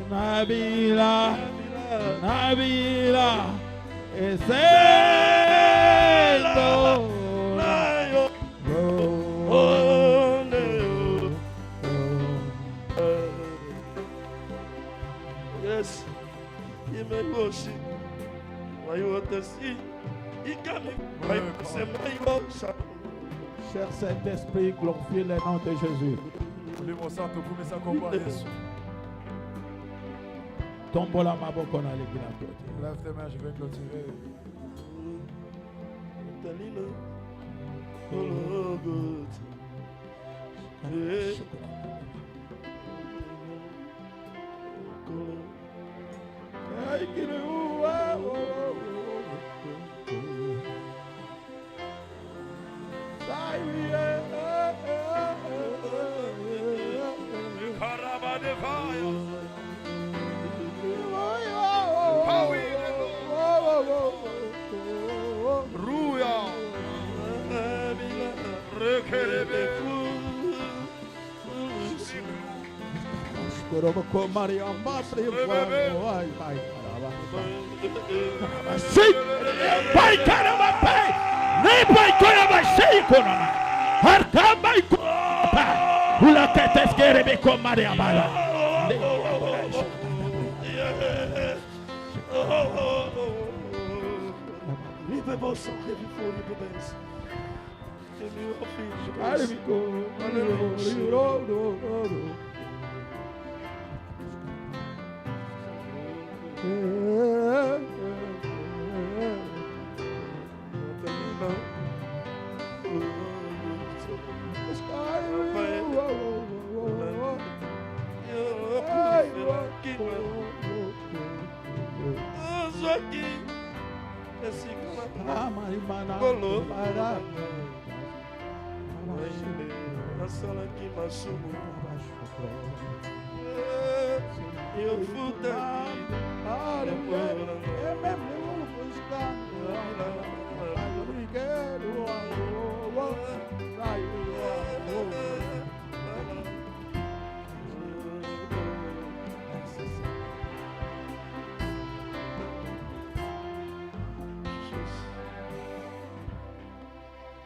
[SPEAKER 1] Nabila, Nabila, Esengo.
[SPEAKER 5] Yes, il me gauche. Voyons aussi. Il gagne.
[SPEAKER 1] Cher Saint-Esprit, glorifie le nom de Jésus. Tombola maboko na legina kote.
[SPEAKER 3] Lève tes mains, je vais clôturer.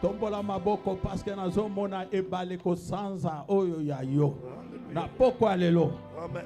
[SPEAKER 1] Tombola maboko parce que nazo mona ebale ko sanza oyo ya yo. Na poko alelo.
[SPEAKER 5] Amen.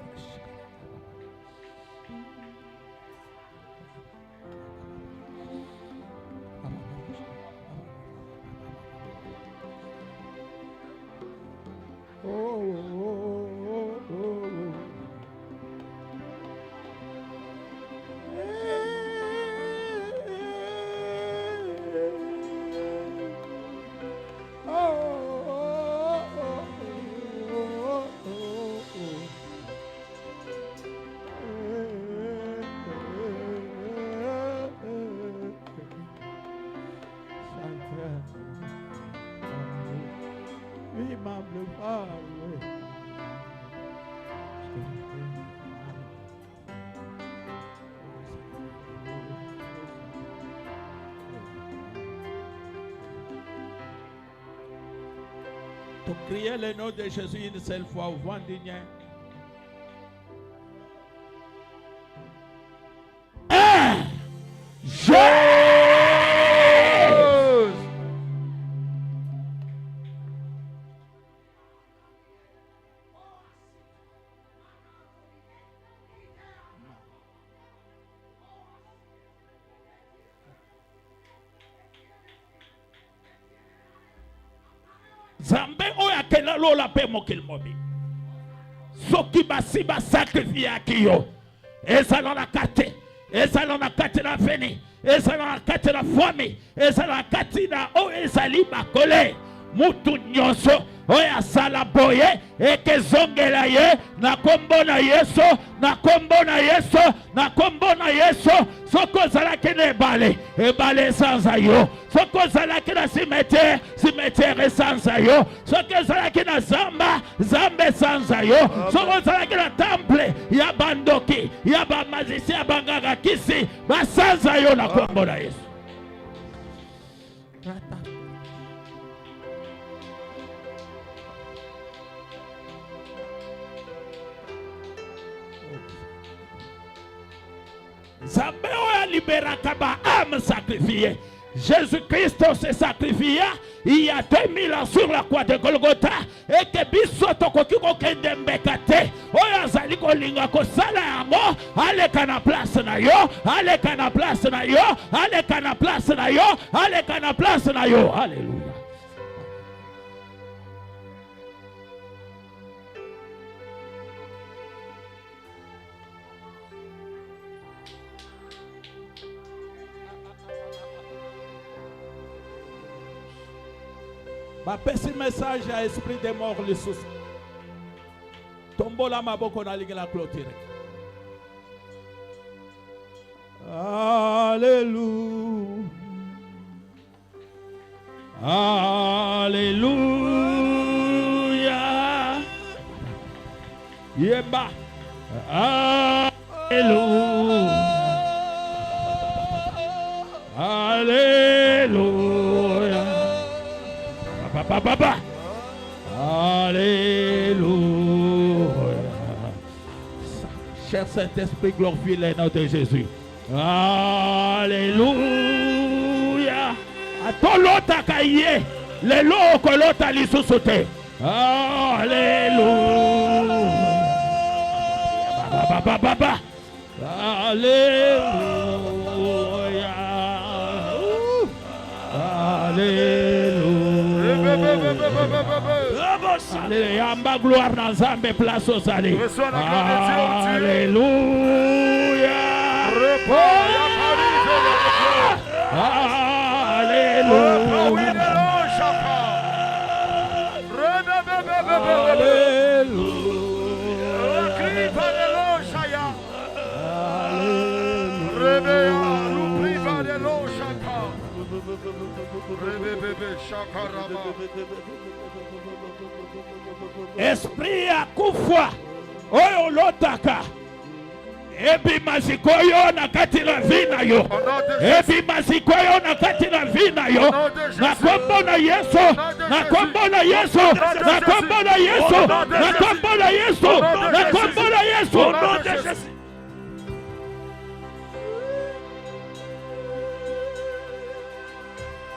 [SPEAKER 1] Pour crier le nom de Jésus une seule fois au vent d'Igné. Zambe oya kena lola pe mokil mobi. Soki basi ba sacrifice akiyo. Ezala na kate. Ezala na kate na veni. Ezala na kate na fami. Ezala na kate na o ezali bakole. Mutu nyonso oya sala boye eke zongela ye na kombo na Yesu, na kombo na Yesu, na kombo na Yesu. Soko zalaki na ebale sanza yo. Soko zalaki na cimetière sanza yo. Soko zalaki na zambe sanza yo. Soko zalaki na temple ya bandoki, ya ba magicien, ya banganga kisi ba sanza yo na kombo na Yesu. Zambe oya libéraka ba âme sacrifiée. Jésus-Christ s'est sacrifié il y a 2000 ans sur la croix de Golgotha. Et que biso tokoki kokende mbekate. Oya zali kolinga kosala yango. Aleka na place na yo. Aleka na place na yo. Aleka na place na yo. Aleka na place na yo. Alléluia. Ma petit message à esprit des morts les sous. Tombo la maboko na ligue la clôture. Alléluia. Alléluia. Yemba. Alléluia. Alléluia. Papa. Alléluia. Cher Saint-Esprit, glorifie les noms de Jésus. Alléluia. A ton lot à cahier, les lots que l'autre a les sous-sauté. Alléluia. Papa. Alléluia. Alléluia. Alléluia. Gloire dans Zambé, place aux allées. Alléluia. Esprit à kufa oyo lotaka ebi mazikoyo na kati na vina yo ebi mazikoyo na kati na vina yo na kombo na Yesu na kombo na Yesu na kombo na Yesu na kombo na Yesu na kombo na Yesu au nom de Jésus.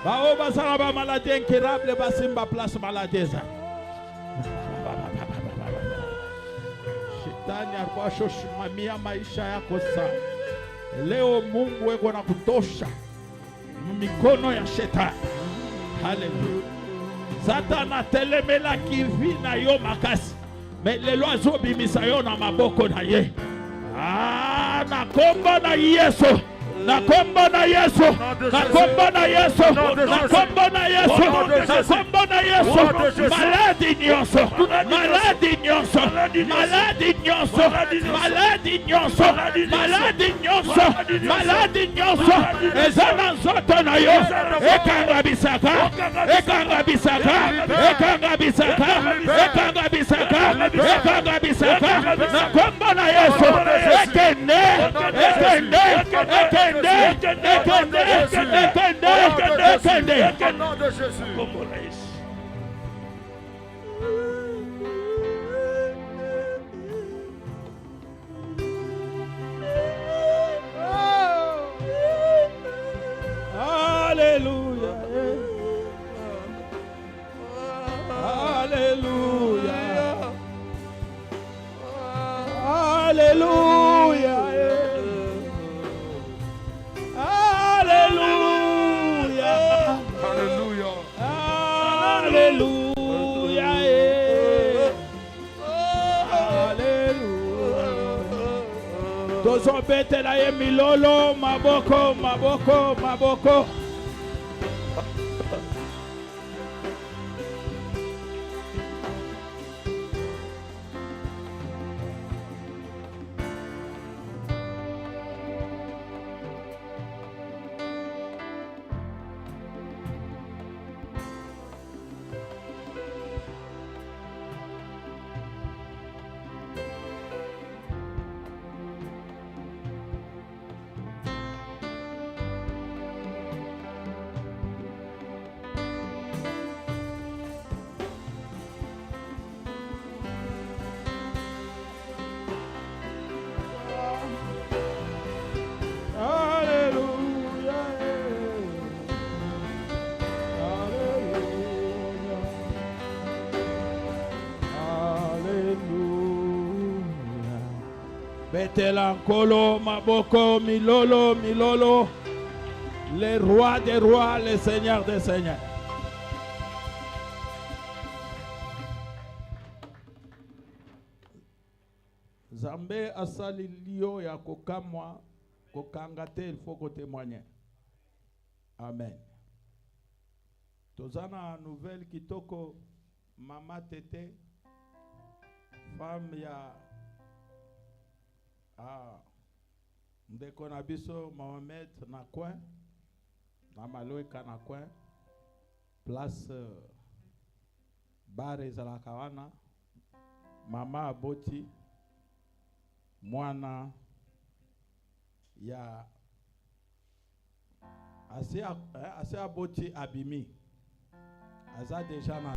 [SPEAKER 1] Bao basala ba maladie incurable basimba place maladie za. Shetani alikuwa shoshimamia maisha yako sana. Leo Mungu weko na kutosha mikono ya shetani. Haleluya. Satana telemela kivina yo makasi. Mais le loiseau bimisa yo na maboko na ye. Na kombo na Yesu. Na kombo na Yesu, na kombo na Yesu, na kombo na Yesu, na kombo na Yesu, maladi nyonso, maladi nyonso, maladi nyonso, maladi nyonso, maladi nyonso, maladi nyonso, ezana nzoto na yo, ekanga bisaka, ekanga bisaka, ekanga bisaka, ekanga bisaka, ekanga bisaka, na kombo na Yesu, ekende, ekende, ekende. Au nom de Jésus. Alléluia. Alléluia. Alléluia. Alléluia. tozobetela ye milolo maboko maboko maboko. Betela nkolo maboko milolo milolo, le roi des rois, le seigneur des seigneurs. Zambé asali lio ya kokamwa kokangate, il faut qu'on témoigne. Amen. Tozana nouvelle kitoko mama tete femme ya ndeko na biso Mohamed na coin na maloika na coin place bare ezalaka wana mama aboti mwana ya asi aboti abimi aza deja na